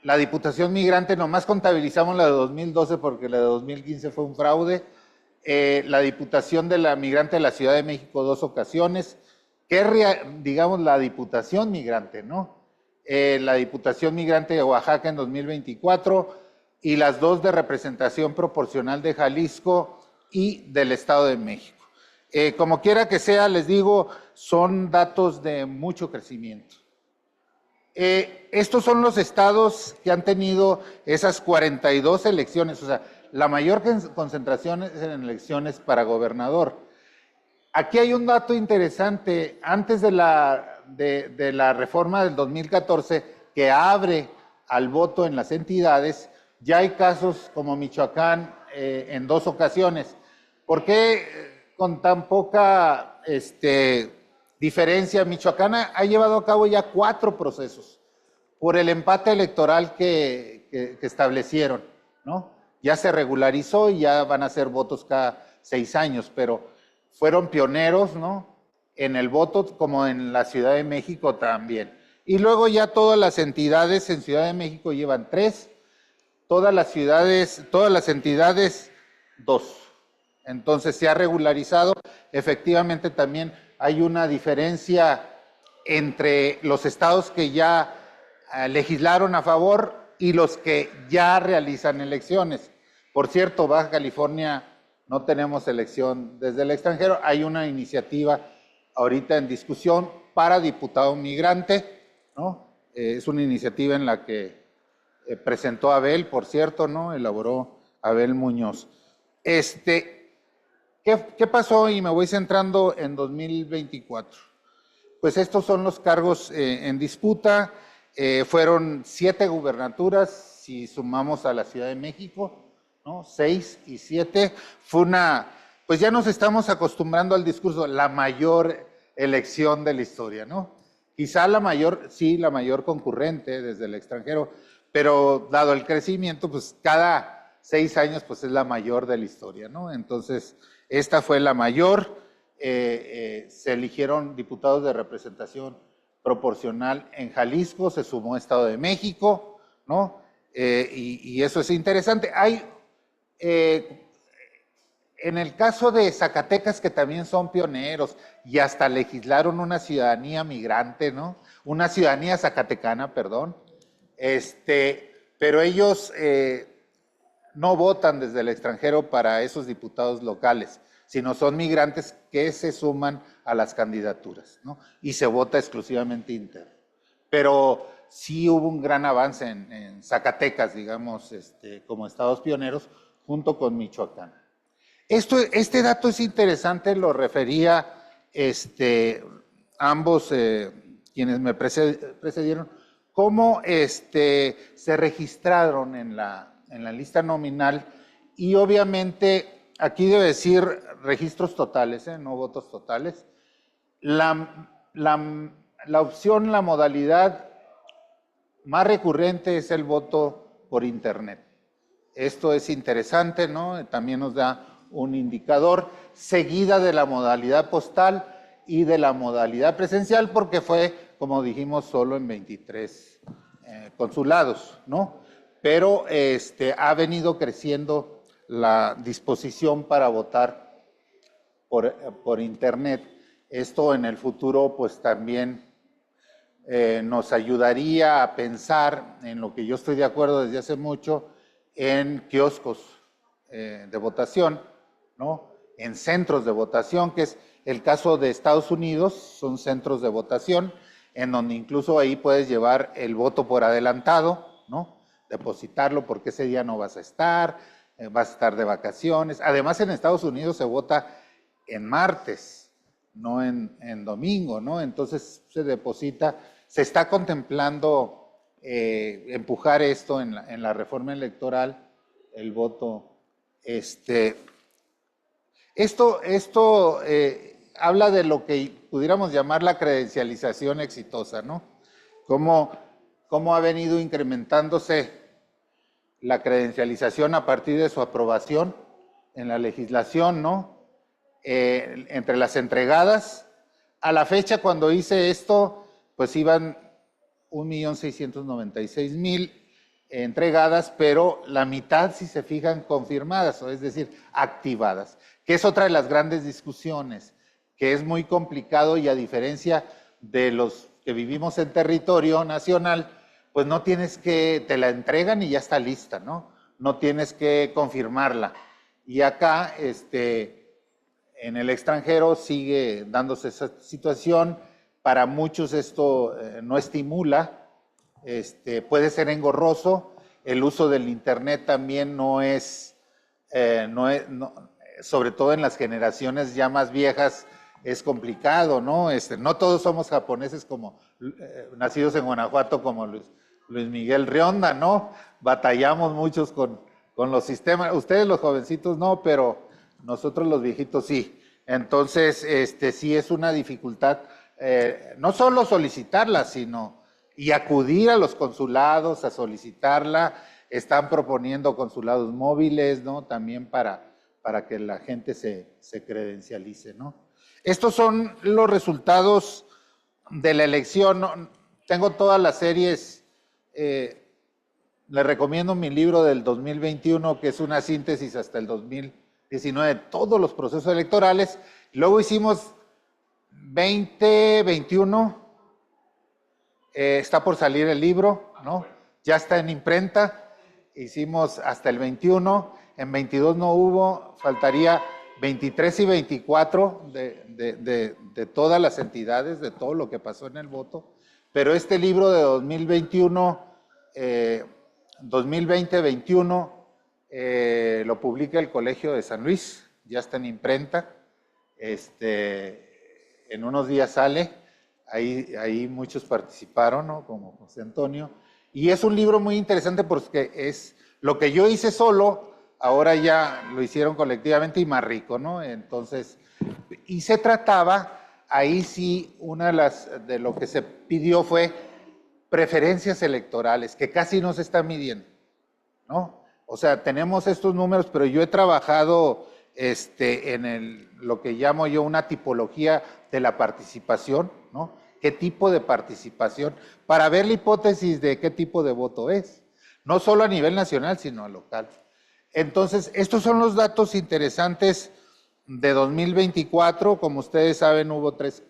[SPEAKER 5] La diputación migrante, nomás contabilizamos la de 2012 porque la de 2015 fue un fraude. La diputación de la migrante de la Ciudad de México 2 ocasiones. Digamos, la diputación migrante, ¿no? La diputación migrante de Oaxaca en 2024, y las 2 de representación proporcional de Jalisco y del Estado de México. Como quiera que sea, les digo, son datos de mucho crecimiento. Estos son los estados que han tenido esas 42 elecciones, o sea, la mayor concentración es en elecciones para gobernador. Aquí hay un dato interesante. Antes de la reforma del 2014, que abre al voto en las entidades, ya hay casos como Michoacán en 2 ocasiones. ¿Por qué con tan poca diferencia? Michoacán ha llevado a cabo ya 4 procesos por el empate electoral que establecieron, ¿no? ya se regularizó y ya van a ser votos cada 6 años, pero fueron pioneros, ¿no? En el voto, como en la Ciudad de México también. Y luego ya todas las entidades en Ciudad de México llevan 3, todas las entidades 2. Entonces se ha regularizado. Efectivamente también hay una diferencia entre los estados que ya legislaron a favor y los que ya realizan elecciones. Por cierto, Baja California no tenemos elección desde el extranjero. Hay una iniciativa ahorita en discusión para diputado migrante, ¿no? Es una iniciativa en la que presentó Abel, por cierto, ¿no? Elaboró Abel Muñoz. ¿Qué pasó? Y me voy centrando en 2024. Pues estos son los cargos en disputa. Fueron 7 gubernaturas, si sumamos a la Ciudad de México, ¿no? 6 y 7. Pues ya nos estamos acostumbrando al discurso, la mayor elección de la historia, ¿no? Quizá la mayor concurrente desde el extranjero, pero dado el crecimiento, pues cada 6 años pues es la mayor de la historia, ¿no? Entonces, esta fue la mayor. Se eligieron diputados de representación proporcional en Jalisco, se sumó Estado de México, ¿no? Y eso es interesante. Hay, en el caso de Zacatecas, que también son pioneros y hasta legislaron una ciudadanía migrante, ¿no? Una ciudadanía zacatecana, perdón. Pero ellos no votan desde el extranjero para esos diputados locales, sino son migrantes que se suman a las candidaturas, ¿no? Y se vota exclusivamente interno. Pero sí hubo un gran avance en Zacatecas, digamos, como estados pioneros, junto con Michoacán. Este dato es interesante, lo refería ambos quienes me precedieron, cómo se registraron en la lista nominal, y obviamente aquí debe decir registros totales, no votos totales. La opción, la modalidad más recurrente es el voto por internet. Esto es interesante, ¿no? También nos da un indicador, seguida de la modalidad postal y de la modalidad presencial, porque fue, como dijimos, solo en 23 consulados, ¿no? Pero ha venido creciendo la disposición para votar por internet. Esto en el futuro pues también nos ayudaría a pensar en lo que yo estoy de acuerdo desde hace mucho, en kioscos de votación, ¿no? En centros de votación, que es el caso de Estados Unidos, son centros de votación en donde incluso ahí puedes llevar el voto por adelantado, ¿no? Depositarlo porque ese día no vas a estar de vacaciones. Además, en Estados Unidos se vota en martes, no en domingo, ¿no? Entonces se deposita, se está contemplando empujar esto en la reforma electoral, el voto. Esto habla de lo que pudiéramos llamar la credencialización exitosa, ¿no? Cómo ha venido incrementándose la credencialización a partir de su aprobación en la legislación, ¿no? Entre las entregadas, a la fecha cuando hice esto, pues iban 1.696.000 entregadas, pero la mitad, si se fijan, confirmadas, es decir, activadas, que es otra de las grandes discusiones, que es muy complicado y a diferencia de los que vivimos en territorio nacional, pues no tienes que, te la entregan y ya está lista, ¿no? No tienes que confirmarla. Y acá, en el extranjero sigue dándose esa situación. Para muchos esto no estimula, puede ser engorroso. El uso del internet también no es, sobre todo en las generaciones ya más viejas, es complicado, ¿no? No todos somos japoneses como nacidos en Guanajuato como Luis Miguel Rionda, ¿no? Batallamos muchos con los sistemas. Ustedes los jovencitos no, pero nosotros los viejitos sí. Entonces, sí es una dificultad, no solo solicitarla, sino y acudir a los consulados a solicitarla. están proponiendo consulados móviles, ¿no? También para que la gente se credencialice, ¿no? Estos son los resultados de la elección, ¿no? Tengo todas las series, les recomiendo mi libro del 2021, que es una síntesis hasta el 2019 de todos los procesos electorales. Luego hicimos 2021, está por salir el libro, ¿no? Ya está en imprenta. Hicimos hasta el 21, en 22 no hubo, faltaría 23 y 24 de todas las entidades, de todo lo que pasó en el voto. Pero este libro de 2021, 2020-21, lo publica el Colegio de San Luis, ya está en imprenta, en unos días sale, ahí muchos participaron, ¿no? Como José Antonio, y es un libro muy interesante porque es lo que yo hice solo, ahora ya lo hicieron colectivamente y más rico, ¿no? Entonces, y se trataba, ahí sí, una de lo que se pidió fue preferencias electorales, que casi no se está midiendo, ¿no? O sea, tenemos estos números, pero yo he trabajado en lo que llamo yo una tipología de la participación, ¿no? ¿Qué tipo de participación? Para ver la hipótesis de qué tipo de voto es, no solo a nivel nacional, sino a local. Entonces, estos son los datos interesantes de 2024. Como ustedes saben, hubo tres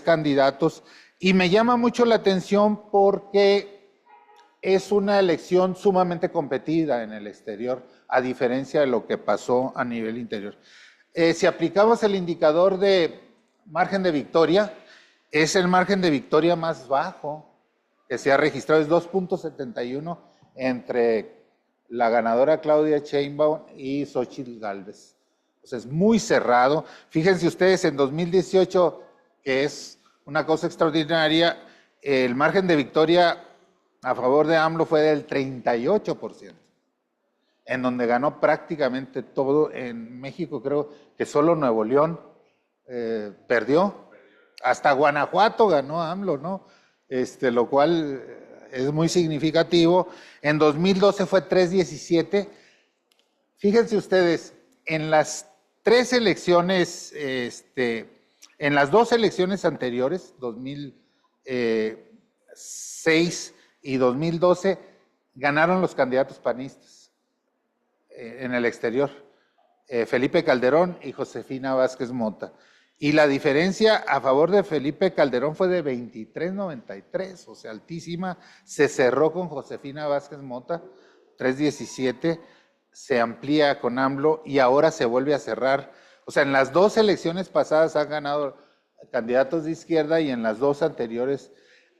[SPEAKER 5] candidatos y me llama mucho la atención porque es una elección sumamente competida en el exterior, a diferencia de lo que pasó a nivel interior. Si aplicamos el indicador de margen de victoria, es el margen de victoria más bajo que se ha registrado, es 2.71 entre la ganadora Claudia Sheinbaum y Xóchitl Gálvez. O sea, es muy cerrado. Fíjense ustedes, en 2018, que es una cosa extraordinaria, el margen de victoria a favor de AMLO fue del 38%, en donde ganó prácticamente todo. En México creo que solo Nuevo León perdió, hasta Guanajuato ganó AMLO, ¿no? Lo cual es muy significativo. En 2012 fue 3.17. Fíjense ustedes, en las tres elecciones, en las dos elecciones anteriores, 2006 y 2012, ganaron los candidatos panistas en el exterior, Felipe Calderón y Josefina Vázquez Mota. Y la diferencia a favor de Felipe Calderón fue de 23.93, o sea, altísima. Se cerró con Josefina Vázquez Mota, 3.17, se amplía con AMLO y ahora se vuelve a cerrar. O sea, en las dos elecciones pasadas han ganado candidatos de izquierda y en las dos anteriores.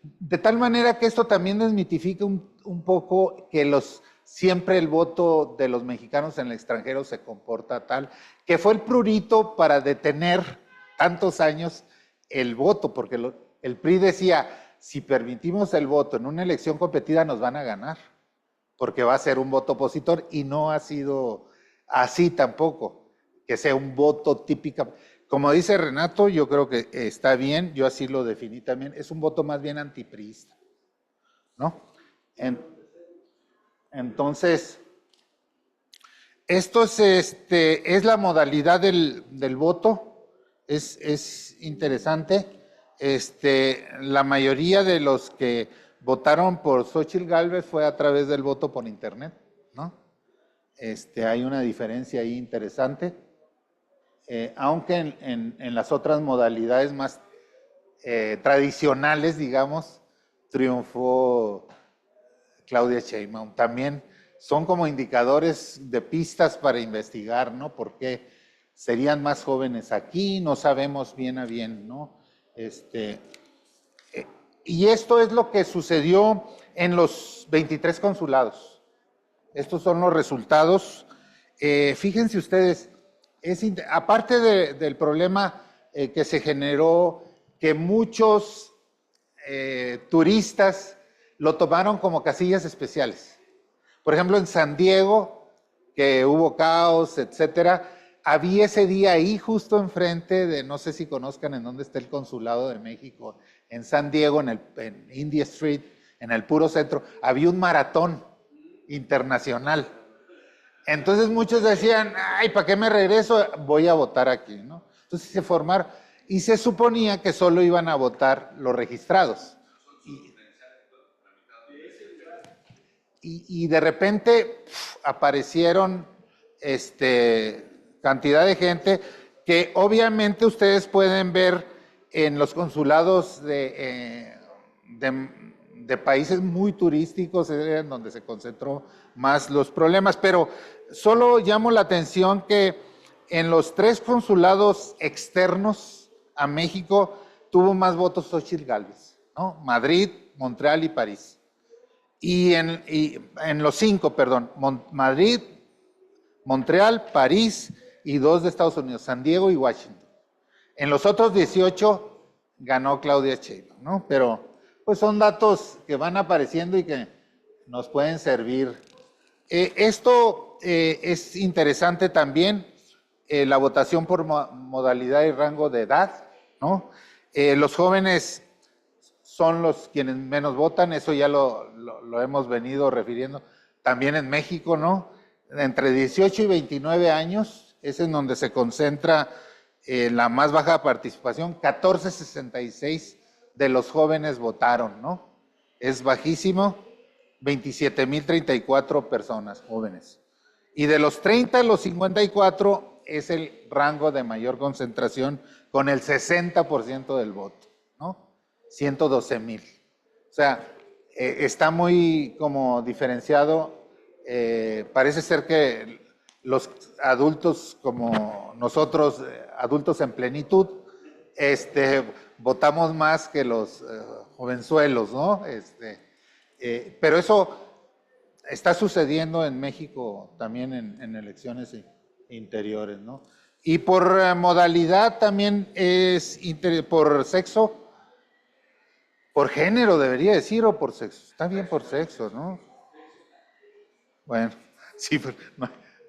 [SPEAKER 5] De tal manera que esto también desmitifica un poco que siempre el voto de los mexicanos en el extranjero se comporta tal, que fue el prurito para detener tantos años el voto, porque el PRI decía, si permitimos el voto en una elección competida nos van a ganar, porque va a ser un voto opositor, y no ha sido así tampoco, que sea un voto típico. Como dice Renato, yo creo que está bien, yo así lo definí también, es un voto más bien antipriista, ¿no? Entonces, esto es la modalidad del voto. Es interesante. La mayoría de los que votaron por Xóchitl Gálvez fue a través del voto por internet, ¿no? Hay una diferencia ahí interesante. Aunque en las otras modalidades más tradicionales, digamos, triunfó Claudia Sheinbaum. También son como indicadores de pistas para investigar, ¿no? ¿Por qué serían más jóvenes aquí? No sabemos bien a bien, ¿no? Y esto es lo que sucedió en los 23 consulados. Estos son los resultados. Fíjense ustedes, aparte del problema que se generó, que muchos turistas lo tomaron como casillas especiales. Por ejemplo, en San Diego, que hubo caos, etcétera, había ese día ahí justo enfrente de, no sé si conozcan en dónde está el Consulado de México, en San Diego, en India Street, en el puro centro, había un maratón internacional. Entonces muchos decían, ay, ¿para qué me regreso? Voy a votar aquí, ¿no? Entonces se formaron, y se suponía que solo iban a votar los registrados. Y de repente aparecieron cantidad de gente que obviamente ustedes pueden ver en los consulados de países muy turísticos, en donde se concentró más los problemas, pero solo llamo la atención que en los 3 consulados externos a México tuvo más votos Xóchitl Gálvez, ¿no? Madrid, Montreal y París. Y en los 5, perdón, Madrid, Montreal, París y 2 de Estados Unidos, San Diego y Washington. En los otros 18 ganó Claudia Sheinbaum, ¿no? Pero pues son datos que van apareciendo y que nos pueden servir. Esto es interesante también, la votación por modalidad y rango de edad, ¿no? Los jóvenes son los quienes menos votan, eso ya lo hemos venido refiriendo también en México, ¿no? Entre 18 y 29 años es en donde se concentra la más baja participación, 14.66 de los jóvenes votaron, ¿no? Es bajísimo, 27.034 personas jóvenes. Y de los 30 a los 54 es el rango de mayor concentración con el 60% del voto, ¿no? 112,000. O sea, está muy como diferenciado. Parece ser que los adultos como nosotros, adultos en plenitud, votamos más que los jovenzuelos, ¿no? Pero eso está sucediendo en México también en elecciones interiores, ¿no? Y por modalidad también es por sexo, por género debería decir, o por sexo. Está bien por sexo, ¿no? Bueno, sí,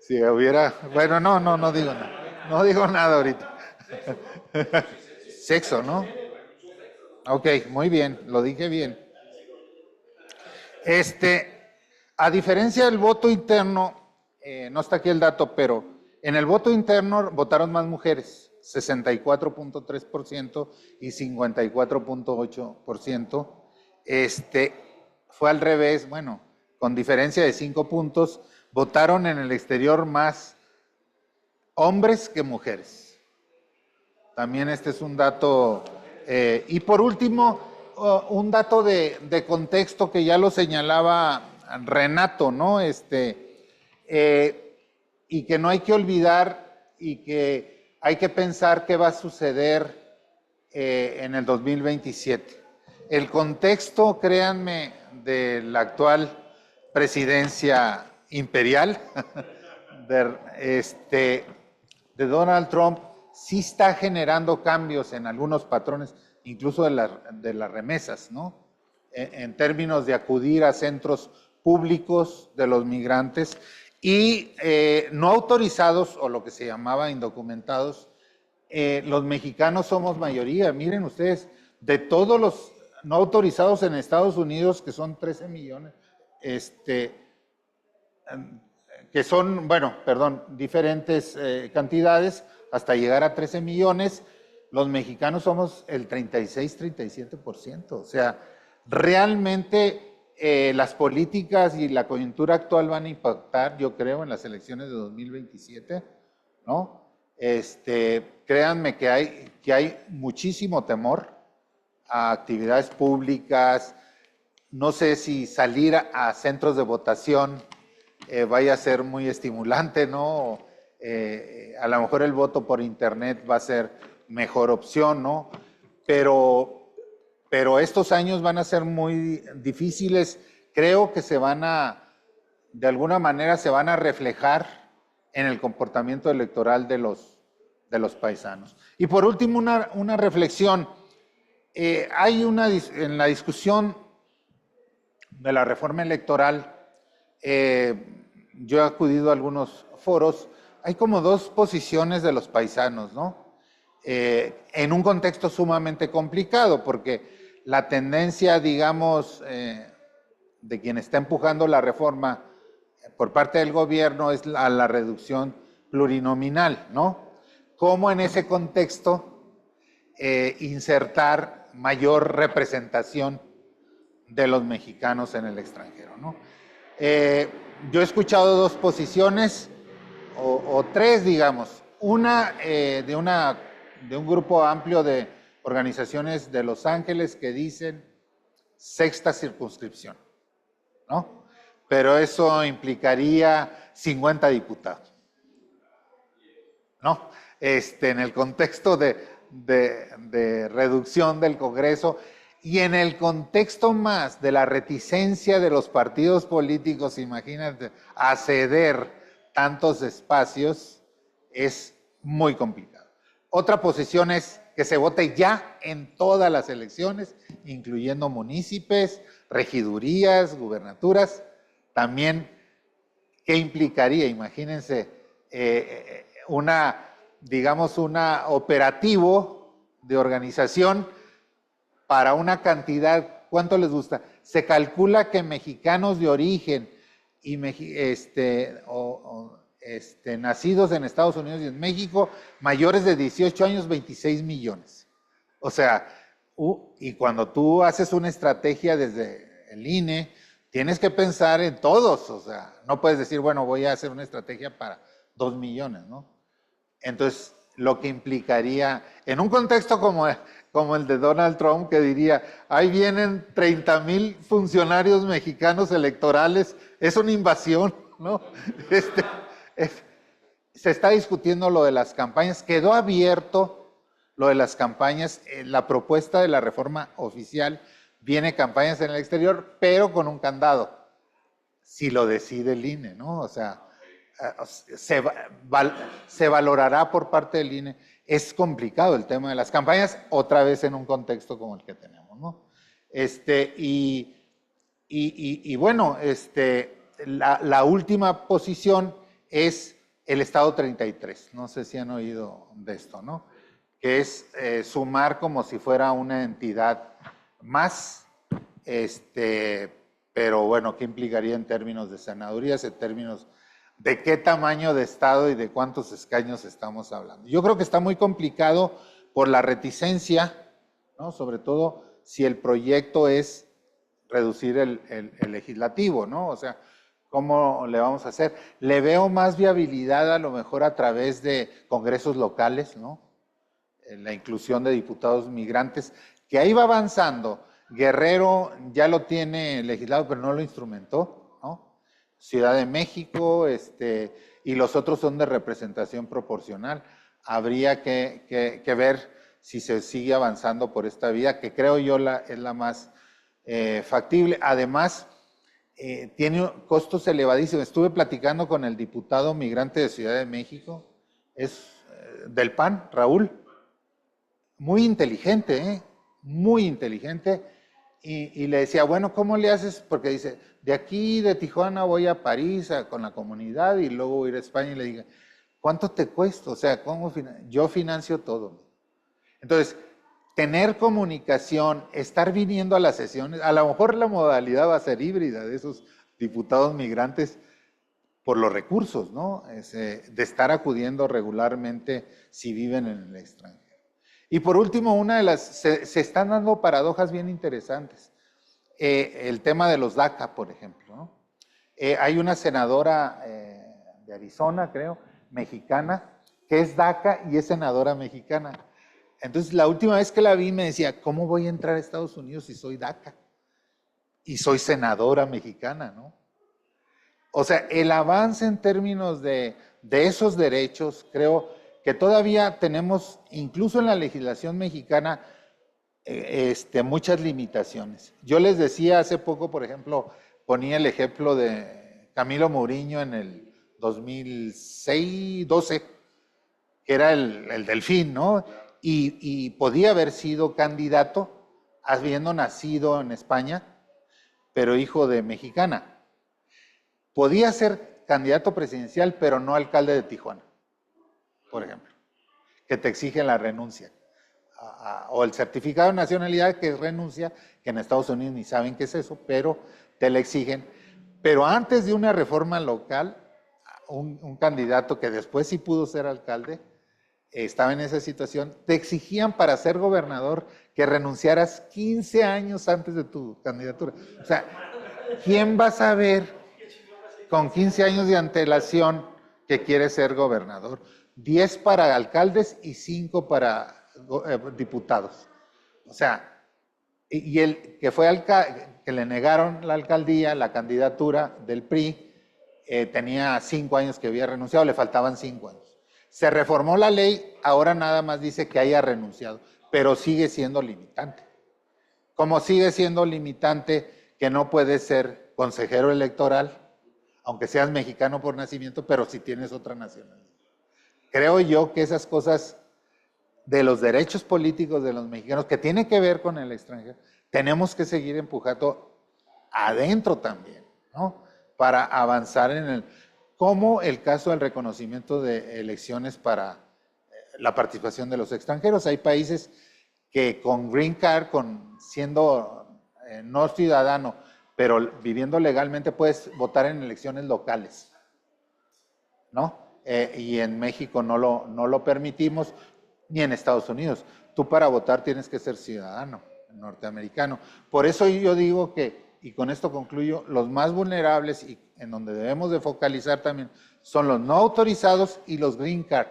[SPEAKER 5] si hubiera, bueno, no digo nada. No digo nada ahorita. Sexo, ¿no? Ok, muy bien, lo dije bien. A diferencia del voto interno, no está aquí el dato, pero en el voto interno votaron más mujeres, 64.3% y 54.8%. Fue al revés, bueno, con diferencia de 5 puntos, votaron en el exterior más hombres que mujeres. También este es un dato. Y por último, un dato de contexto que ya lo señalaba Renato, ¿no? Y que no hay que olvidar y que hay que pensar qué va a suceder en el 2027. El contexto, créanme, de la actual presidencia imperial de Donald Trump sí está generando cambios en algunos patrones, incluso de las remesas, ¿no? En términos de acudir a centros públicos de los migrantes y no autorizados, o lo que se llamaba indocumentados. Los mexicanos somos mayoría. Miren ustedes, de todos los no autorizados en Estados Unidos, que son 13 millones, que son, bueno, perdón, diferentes cantidades, hasta llegar a 13 millones, los mexicanos somos el 36-37%. O sea, realmente las políticas y la coyuntura actual van a impactar, yo creo, en las elecciones de 2027, ¿no? Créanme que hay muchísimo temor a actividades públicas. No sé si salir a centros de votación vaya a ser muy estimulante, ¿no? A lo mejor el voto por internet va a ser mejor opción, ¿no? Pero estos años van a ser muy difíciles. Creo que de alguna manera se van a reflejar en el comportamiento electoral de los paisanos. Y por último, una reflexión. Hay en la discusión de la reforma electoral, yo he acudido a algunos foros, hay como 2 posiciones de los paisanos, ¿no? En un contexto sumamente complicado, porque la tendencia, digamos, de quien está empujando la reforma por parte del gobierno es a la reducción plurinominal, ¿no? ¿Cómo en ese contexto insertar mayor representación de los mexicanos en el extranjero, ¿no? Yo he escuchado dos posiciones, o tres, digamos. Una de un grupo amplio de organizaciones de Los Ángeles que dicen sexta circunscripción, ¿no? Pero eso implicaría 50 diputados, ¿no? En el contexto de reducción del Congreso y en el contexto más de la reticencia de los partidos políticos, imagínate, a ceder tantos espacios, es muy complicado. Otra posición es que se vote ya en todas las elecciones, incluyendo municipios, regidurías, gubernaturas. También, ¿qué implicaría? Imagínense digamos, una operativo de organización para una cantidad, ¿cuánto les gusta? Se calcula que mexicanos de origen y nacidos en Estados Unidos y en México, mayores de 18 años, 26 millones. O sea, y cuando tú haces una estrategia desde el INE, tienes que pensar en todos, o sea, no puedes decir, bueno, voy a hacer una estrategia para 2 millones, ¿no? Entonces, lo que implicaría, en un contexto como el de Donald Trump, que diría, ahí vienen 30,000 funcionarios mexicanos electorales, es una invasión, ¿no? Se está discutiendo lo de las campañas, quedó abierto lo de las campañas, la propuesta de la reforma oficial viene campañas en el exterior, pero con un candado, si lo decide el INE, ¿no? O sea, se valorará por parte del INE. Es complicado el tema de las campañas, otra vez en un contexto como el que tenemos, ¿no? Bueno, la última posición es el Estado 33, no sé si han oído de esto, ¿no? Que es sumar como si fuera una entidad más, pero bueno, ¿qué implicaría en términos de senadurías, en términos de qué tamaño de Estado y de cuántos escaños estamos hablando? Yo creo que está muy complicado por la reticencia, ¿no? Sobre todo si el proyecto es reducir el legislativo, ¿no? O sea, ¿cómo le vamos a hacer? Le veo más viabilidad a lo mejor a través de congresos locales, ¿no? La inclusión de diputados migrantes, que ahí va avanzando. Guerrero ya lo tiene legislado, pero no lo instrumentó, ¿no? Ciudad de México, y los otros son de representación proporcional. Habría que ver si se sigue avanzando por esta vía, que creo yo es la más factible. Además, tiene costos elevadísimos. Estuve platicando con el diputado migrante de Ciudad de México, es del PAN, Raúl, muy inteligente, muy inteligente, y le decía, bueno, ¿cómo le haces? Porque dice, de aquí, de Tijuana, voy a París con la comunidad y luego voy a ir a España, y le dije, ¿cuánto te cuesta? O sea, yo financio todo. Entonces, tener comunicación, estar viniendo a las sesiones, a lo mejor la modalidad va a ser híbrida de esos diputados migrantes por los recursos, ¿no? De estar acudiendo regularmente si viven en el extranjero. Y por último, se están dando paradojas bien interesantes. El tema de los DACA, por ejemplo, ¿no? Hay una senadora de Arizona, creo, mexicana, que es DACA y es senadora mexicana. Entonces, la última vez que la vi me decía, ¿cómo voy a entrar a Estados Unidos si soy DACA? Y soy senadora mexicana, ¿no? O sea, el avance en términos de esos derechos, creo que todavía tenemos, incluso en la legislación mexicana, muchas limitaciones. Yo les decía hace poco, por ejemplo, ponía el ejemplo de Camilo Mourinho en el 2006-12, que era el Delfín, ¿no? Y podía haber sido candidato, habiendo nacido en España, pero hijo de mexicana. Podía ser candidato presidencial, pero no alcalde de Tijuana, por ejemplo, que te exigen la renuncia. O el certificado de nacionalidad, que es renuncia, que en Estados Unidos ni saben qué es eso, pero te la exigen. Pero antes de una reforma local, un candidato que después sí pudo ser alcalde, estaba en esa situación, te exigían para ser gobernador que renunciaras 15 años antes de tu candidatura. O sea, ¿quién va a saber con 15 años de antelación que quiere ser gobernador? 10 para alcaldes y 5 para diputados. O sea, y el que fue que le negaron la alcaldía, la candidatura del PRI, tenía 5 años que había renunciado, le faltaban 5 años. Se reformó la ley, ahora nada más dice que haya renunciado, pero sigue siendo limitante. Como sigue siendo limitante que no puedes ser consejero electoral, aunque seas mexicano por nacimiento, pero si tienes otra nacionalidad. Creo yo que esas cosas de los derechos políticos de los mexicanos, que tienen que ver con el extranjero, tenemos que seguir empujando adentro también, ¿no? Para avanzar en el, como el caso del reconocimiento de elecciones para la participación de los extranjeros. Hay países que con green card, siendo no ciudadano, pero viviendo legalmente, puedes votar en elecciones locales, ¿no? Y en México no lo permitimos, ni en Estados Unidos. Tú para votar tienes que ser ciudadano norteamericano. Por eso yo digo que, y con esto concluyo, los más vulnerables y en donde debemos de focalizar también son los no autorizados y los green card,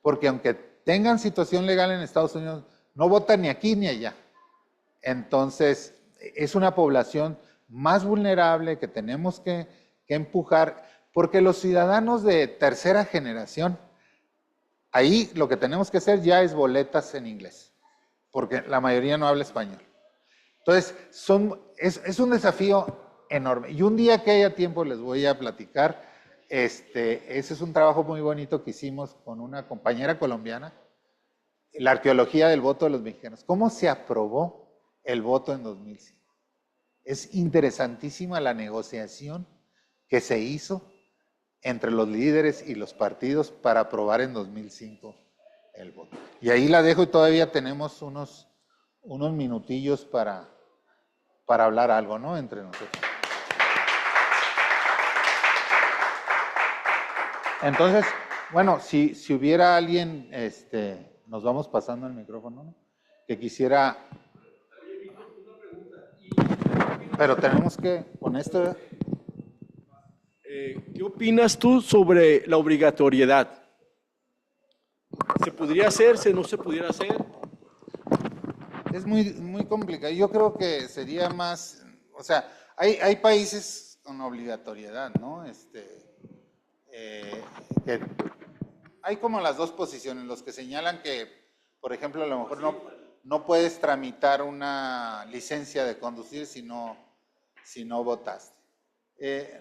[SPEAKER 5] porque aunque tengan situación legal en Estados Unidos, no votan ni aquí ni allá. Entonces, es una población más vulnerable que tenemos que empujar, porque los ciudadanos de tercera generación, ahí lo que tenemos que hacer ya es boletas en inglés, porque la mayoría no habla español. Entonces, es un desafío enorme. Y un día que haya tiempo les voy a platicar. Ese es un trabajo muy bonito que hicimos con una compañera colombiana, la arqueología del voto de los mexicanos. ¿Cómo se aprobó el voto en 2005? Es interesantísima la negociación que se hizo entre los líderes y los partidos para aprobar en 2005 el voto. Y ahí la dejo y todavía tenemos unos minutillos para hablar algo, ¿no? Entre nosotros. Entonces, bueno, si hubiera alguien, nos vamos pasando el micrófono, ¿no? Que quisiera... Pero tenemos que, con esto...
[SPEAKER 2] ¿Qué opinas tú sobre la obligatoriedad? ¿Se podría hacer? ¿No se pudiera hacer?
[SPEAKER 5] Es muy, muy complicado. Yo creo que sería más, o sea, hay países con obligatoriedad, ¿no? Que hay como las dos posiciones, los que señalan que, por ejemplo, a lo mejor no puedes tramitar una licencia de conducir si no votaste.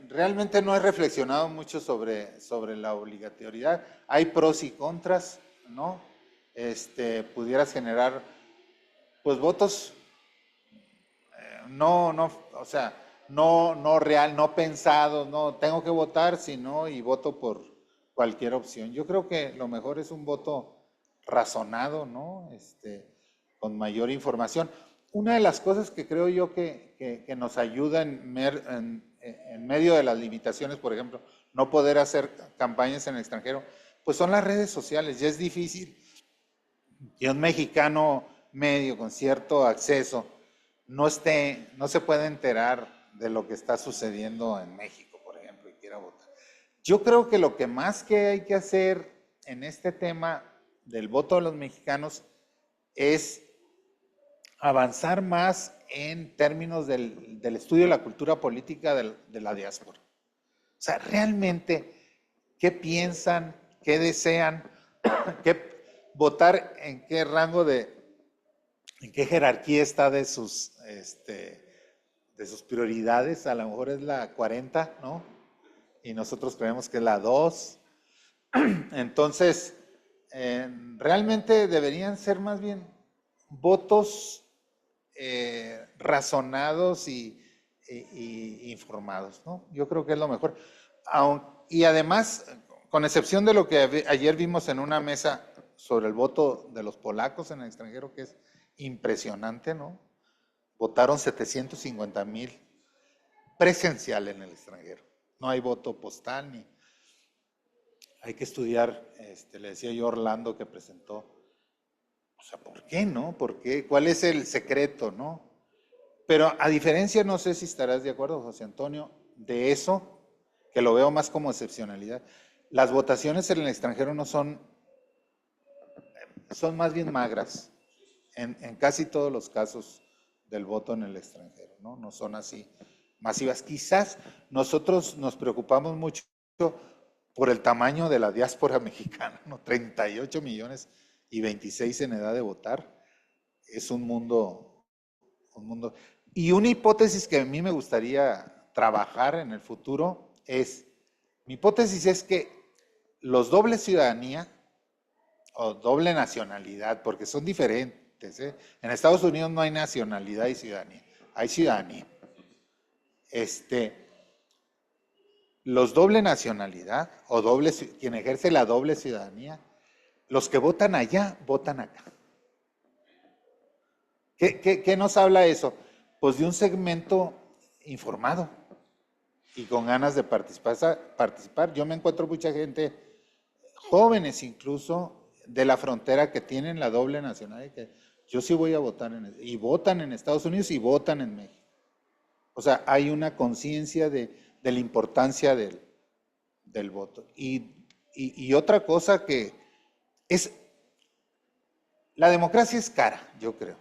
[SPEAKER 5] Realmente no he reflexionado mucho sobre la obligatoriedad. Hay pros y contras, ¿no? Pudieras generar, pues, votos o sea, no real, no pensados, no tengo que votar, sino y voto por cualquier opción. Yo creo que lo mejor es un voto razonado, ¿no? Con mayor información. Una de las cosas que creo yo que nos ayuda en medio de las limitaciones, por ejemplo, no poder hacer campañas en el extranjero, pues son las redes sociales. Ya es difícil que un mexicano medio con cierto acceso no se puede enterar de lo que está sucediendo en México, por ejemplo, y quiera votar. Yo creo que lo que más que hay que hacer en este tema del voto de los mexicanos es avanzar más en términos del estudio de la cultura política de la diáspora. O sea, realmente, ¿qué piensan? ¿Qué desean? Votar en qué rango en qué jerarquía está de sus prioridades. A lo mejor es la 40, ¿no? Y nosotros creemos que es la 2. Entonces, realmente deberían ser más bien votos razonados y informados, ¿no? Yo creo que es lo mejor. Y además, con excepción de lo que ayer vimos en una mesa sobre el voto de los polacos en el extranjero, que es impresionante, ¿no? Votaron 750,000. presencial en el extranjero. No hay voto postal ni... Hay que estudiar, le decía yo a Orlando que presentó, o sea, ¿por qué no? ¿Por qué? ¿Cuál es el secreto, no? Pero a diferencia, no sé si estarás de acuerdo, José Antonio, de eso, que lo veo más como excepcionalidad, las votaciones en el extranjero no son más bien magras, en casi todos los casos del voto en el extranjero, ¿no? No son así masivas. Quizás nosotros nos preocupamos mucho por el tamaño de la diáspora mexicana, ¿no? 38 millones y 26 en edad de votar. Es un mundo. Y una hipótesis que a mí me gustaría trabajar en el futuro mi hipótesis es que los doble ciudadanía o doble nacionalidad, porque son diferentes, ¿eh? En Estados Unidos no hay nacionalidad y ciudadanía, hay ciudadanía. Los doble nacionalidad o quien ejerce la doble ciudadanía, los que votan allá, votan acá. ¿Qué nos habla eso? Pues de un segmento informado y con ganas de participar. Yo me encuentro mucha gente, jóvenes incluso, de la frontera que tienen la doble nacionalidad, que yo sí voy a votar, y votan en Estados Unidos y votan en México. O sea, hay una conciencia de la importancia del voto. Y otra cosa que es, la democracia es cara, yo creo.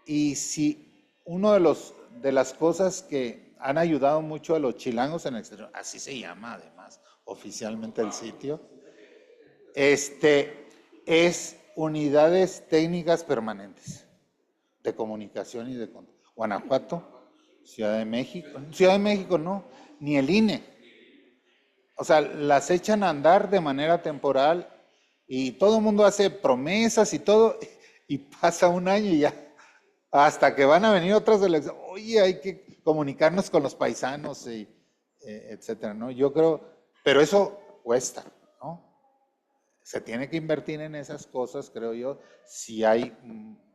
[SPEAKER 5] Y si uno de las cosas que han ayudado mucho a los chilangos en el exterior, así se llama además oficialmente el sitio, es unidades técnicas permanentes de comunicación y de Guanajuato, Ciudad de México no, ni el INE. O sea, las echan a andar de manera temporal y todo el mundo hace promesas y todo, y pasa un año y ya, hasta que van a venir otras elecciones. Oye, hay que comunicarnos con los paisanos, etcétera, ¿no? Yo creo, pero eso cuesta, ¿no? Se tiene que invertir en esas cosas, creo yo, si hay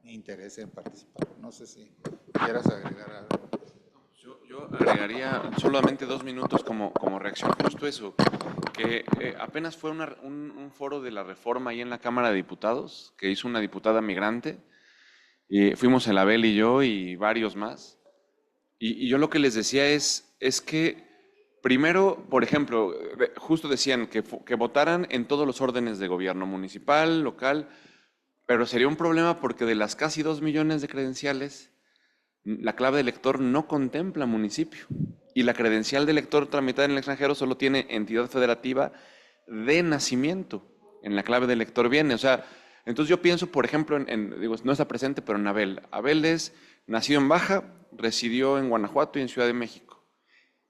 [SPEAKER 5] interés en participar. No sé si quieras agregar algo.
[SPEAKER 3] Yo agregaría solamente 2 minutos como reacción justo eso, que apenas fue un foro de la reforma ahí en la Cámara de Diputados, que hizo una diputada migrante, y fuimos el Abel y yo y varios más, y yo lo que les decía es que primero, por ejemplo, justo decían que votaran en todos los órdenes de gobierno, municipal, local, pero sería un problema porque de las casi 2 millones de credenciales, la clave de elector no contempla municipio y la credencial de elector tramitada en el extranjero solo tiene entidad federativa de nacimiento. En la clave de elector viene, o sea, entonces yo pienso, por ejemplo, digo, no está presente, pero en Abel. Abel es nacido en Baja, residió en Guanajuato y en Ciudad de México.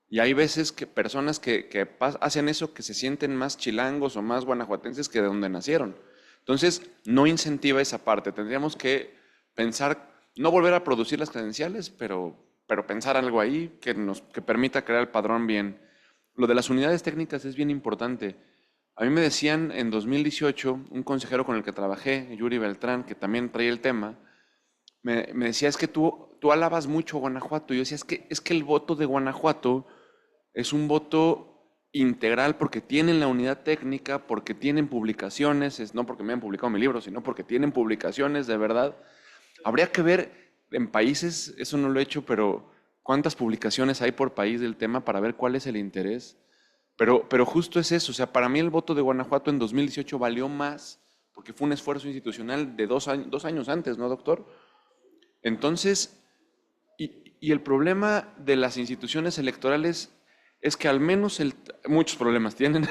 [SPEAKER 3] Y hay veces que personas que hacen eso, que se sienten más chilangos o más guanajuatenses que de donde nacieron. Entonces, no incentiva esa parte. Tendríamos que pensar, no volver a producir las credenciales, pero pensar algo ahí que permita crear el padrón bien. Lo de las unidades técnicas es bien importante. A mí me decían en 2018, un consejero con el que trabajé, Yuri Beltrán, que también traía el tema, me decía, es que tú alabas mucho Guanajuato. Y yo decía, es que el voto de Guanajuato es un voto integral porque tienen la unidad técnica, porque tienen publicaciones, no porque me han publicado mi libro, sino porque tienen publicaciones de verdad. Habría que ver en países, eso no lo he hecho, pero cuántas publicaciones hay por país del tema para ver cuál es el interés. Pero justo es eso, o sea, para mí el voto de Guanajuato en 2018 valió más porque fue un esfuerzo institucional de 2 años antes, ¿no, doctor? Entonces, y el problema de las instituciones electorales es que al menos muchos problemas tienen,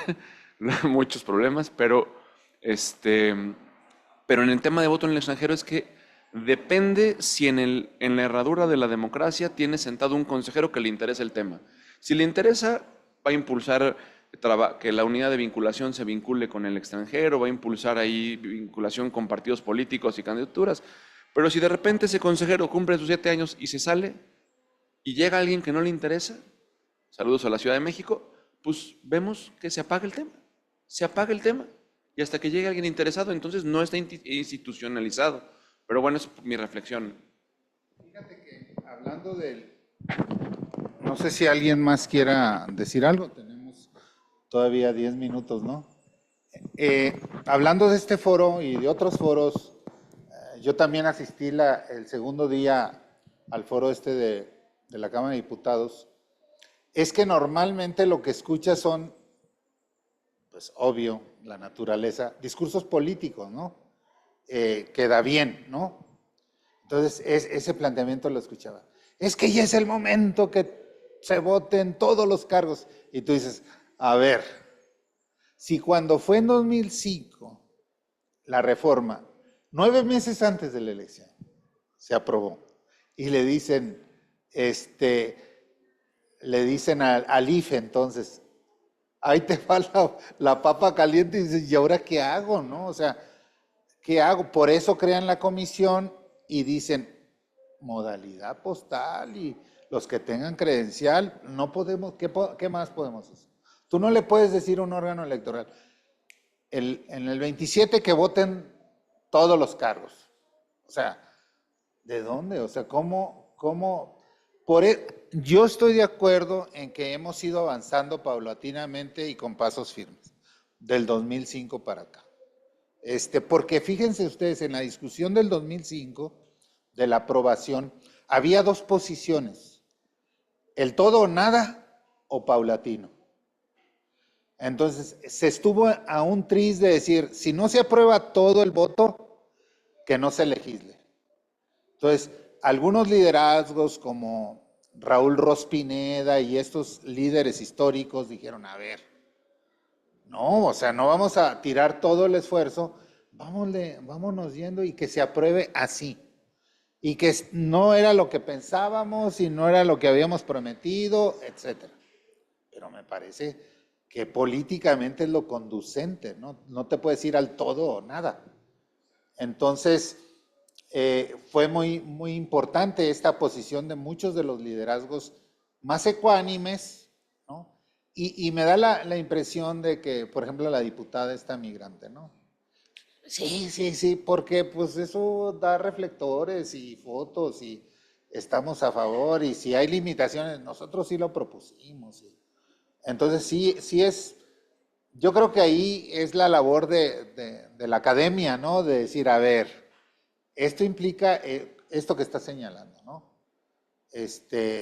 [SPEAKER 3] muchos problemas, pero en el tema de voto en el extranjero es que depende si en la herradura de la democracia tiene sentado un consejero que le interesa el tema. Si le interesa, va a impulsar que la unidad de vinculación se vincule con el extranjero, va a impulsar ahí vinculación con partidos políticos y candidaturas. Pero si de repente ese consejero cumple sus 7 años y se sale y llega alguien que no le interesa, saludos a la Ciudad de México, pues vemos que se apaga el tema. Se apaga el tema. Y hasta que llegue alguien interesado, entonces no está institucionalizado. Pero bueno, es mi reflexión.
[SPEAKER 5] Fíjate que hablando del... No No sé si alguien más quiera decir algo. Tenemos todavía 10 minutos, ¿no? Hablando de este foro y de otros foros, yo también asistí el segundo día al foro de la Cámara de Diputados. Es que normalmente lo que escuchas son, pues obvio, la naturaleza, discursos políticos, ¿no? Queda bien, ¿no? Entonces, ese planteamiento lo escuchaba. Es que ya es el momento que se voten todos los cargos. Y tú dices, a ver, si cuando fue en 2005 la reforma, 9 meses antes de la elección, se aprobó, y le dicen al IFE entonces, ahí te va la papa caliente y dices, ¿y ahora qué hago? ¿No? O sea, ¿qué hago? Por eso crean la comisión y dicen modalidad postal y los que tengan credencial, no podemos, ¿qué más podemos hacer? Tú no le puedes decir a un órgano electoral, en el 27 que voten todos los cargos. O sea, ¿de dónde? O sea, ¿cómo? Yo estoy de acuerdo en que hemos ido avanzando paulatinamente y con pasos firmes, del 2005 para acá. Porque fíjense ustedes, en la discusión del 2005, de la aprobación, había dos posiciones, el todo o nada o paulatino. Entonces, se estuvo a un tris de decir, si no se aprueba todo el voto, que no se legisle. Entonces, algunos liderazgos como Raúl Ros Pineda y estos líderes históricos dijeron, a ver, no, o sea, no vamos a tirar todo el esfuerzo, vámonos yendo y que se apruebe así. Y que no era lo que pensábamos y no era lo que habíamos prometido, etcétera. Pero me parece que políticamente es lo conducente, ¿no? No te puedes ir al todo o nada. Entonces, fue muy, muy importante esta posición de muchos de los liderazgos más ecuánimes, ¿no? Y me da la impresión de que, por ejemplo, la diputada esta migrante, ¿no? Sí, porque pues eso da reflectores y fotos y estamos a favor y si hay limitaciones, nosotros sí lo propusimos. Entonces sí es, yo creo que ahí es la labor de la academia, ¿no? De decir, a ver, esto implica esto que está señalando, ¿no?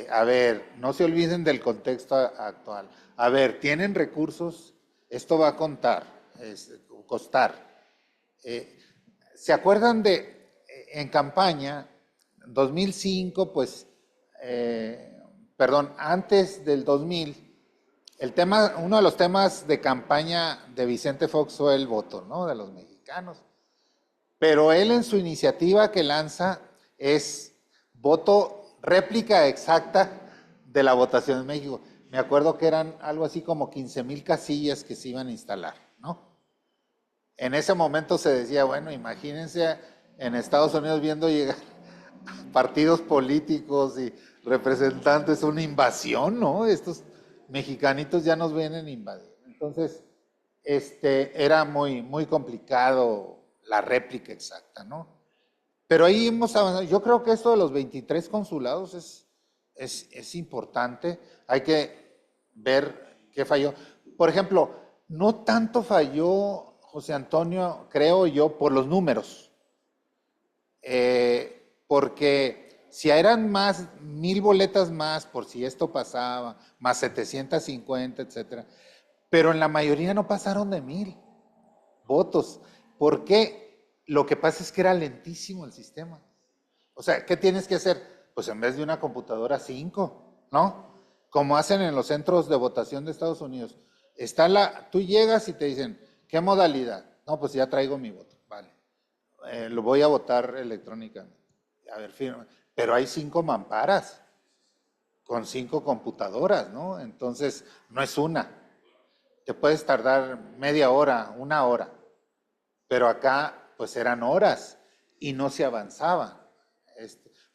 [SPEAKER 5] A ver, no se olviden del contexto actual. A ver, tienen recursos, esto va a costar. ¿Se acuerdan en campaña, 2005, pues, antes del 2000, uno de los temas de campaña de Vicente Fox fue el voto, ¿no? De los mexicanos. Pero él en su iniciativa que lanza es voto réplica exacta de la votación en México. Me acuerdo que eran algo así como 15,000 casillas que se iban a instalar, ¿no? En ese momento se decía, bueno, imagínense en Estados Unidos viendo llegar partidos políticos y representantes, una invasión, ¿no? Estos mexicanitos ya nos vienen a invadir. Entonces, era muy, muy complicado la réplica exacta, ¿no? Pero ahí hemos avanzado. Yo creo que esto de los 23 consulados es importante. Hay que ver qué falló. Por ejemplo, no tanto falló José Antonio, creo yo, por los números. Porque si eran más, 1,000 boletas más, por si esto pasaba, más 750, etcétera, pero en la mayoría no pasaron de 1,000 votos. ¿Por qué? Lo que pasa es que era lentísimo el sistema. O sea, ¿qué tienes que hacer? Pues en vez de una computadora, 5, ¿no? Como hacen en los centros de votación de Estados Unidos. Tú llegas y te dicen, ¿qué modalidad? No, pues ya traigo mi voto, vale. Lo voy a votar electrónicamente. A ver, firma. Pero hay 5 mamparas con 5 computadoras, ¿no? Entonces, no es una. Te puedes tardar media hora, 1 hora. Pero acá, pues eran horas y no se avanzaba.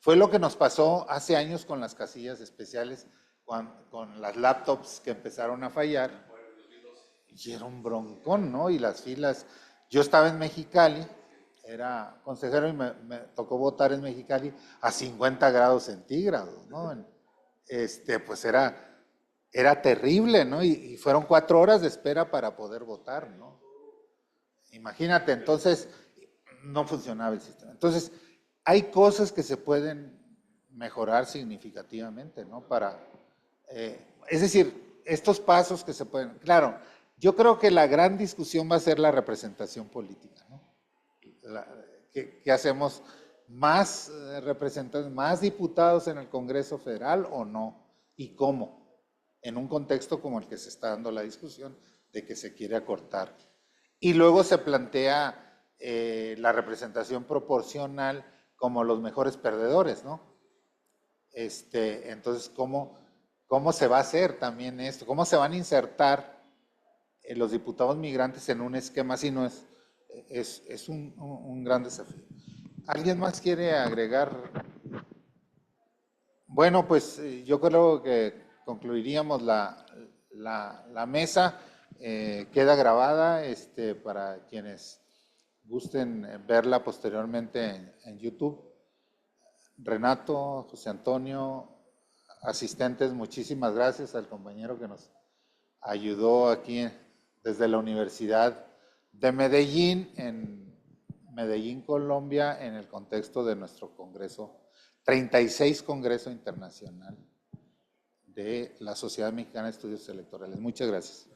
[SPEAKER 5] Fue lo que nos pasó hace años con las casillas especiales, con las laptops que empezaron a fallar. Y era un broncón, ¿no? Y las filas. Yo estaba en Mexicali, era consejero y me tocó votar en Mexicali a 50 grados centígrados, ¿no? pues era terrible, ¿no? Y fueron 4 horas de espera para poder votar, ¿no? Imagínate, entonces no funcionaba el sistema. Entonces, hay cosas que se pueden mejorar significativamente, ¿no? Es decir, estos pasos que se pueden... Claro, yo creo que la gran discusión va a ser la representación política, ¿no? ¿Qué hacemos? ¿Más representantes, más diputados en el Congreso Federal o no? ¿Y cómo? En un contexto como el que se está dando la discusión de que se quiere acortar. Y luego se plantea la representación proporcional como los mejores perdedores, ¿no? Entonces, ¿cómo se va a hacer también esto? ¿Cómo se van a insertar los diputados migrantes en un esquema así? No es un gran desafío. ¿Alguien más quiere agregar? Bueno, pues yo creo que concluiríamos la mesa. Queda grabada para quienes gusten verla posteriormente en YouTube. Renato, José Antonio, asistentes, muchísimas gracias al compañero que nos ayudó aquí desde la Universidad de Medellín, en Medellín, Colombia, en el contexto de nuestro Congreso, 36 Congreso Internacional de la Sociedad Mexicana de Estudios Electorales. Muchas gracias.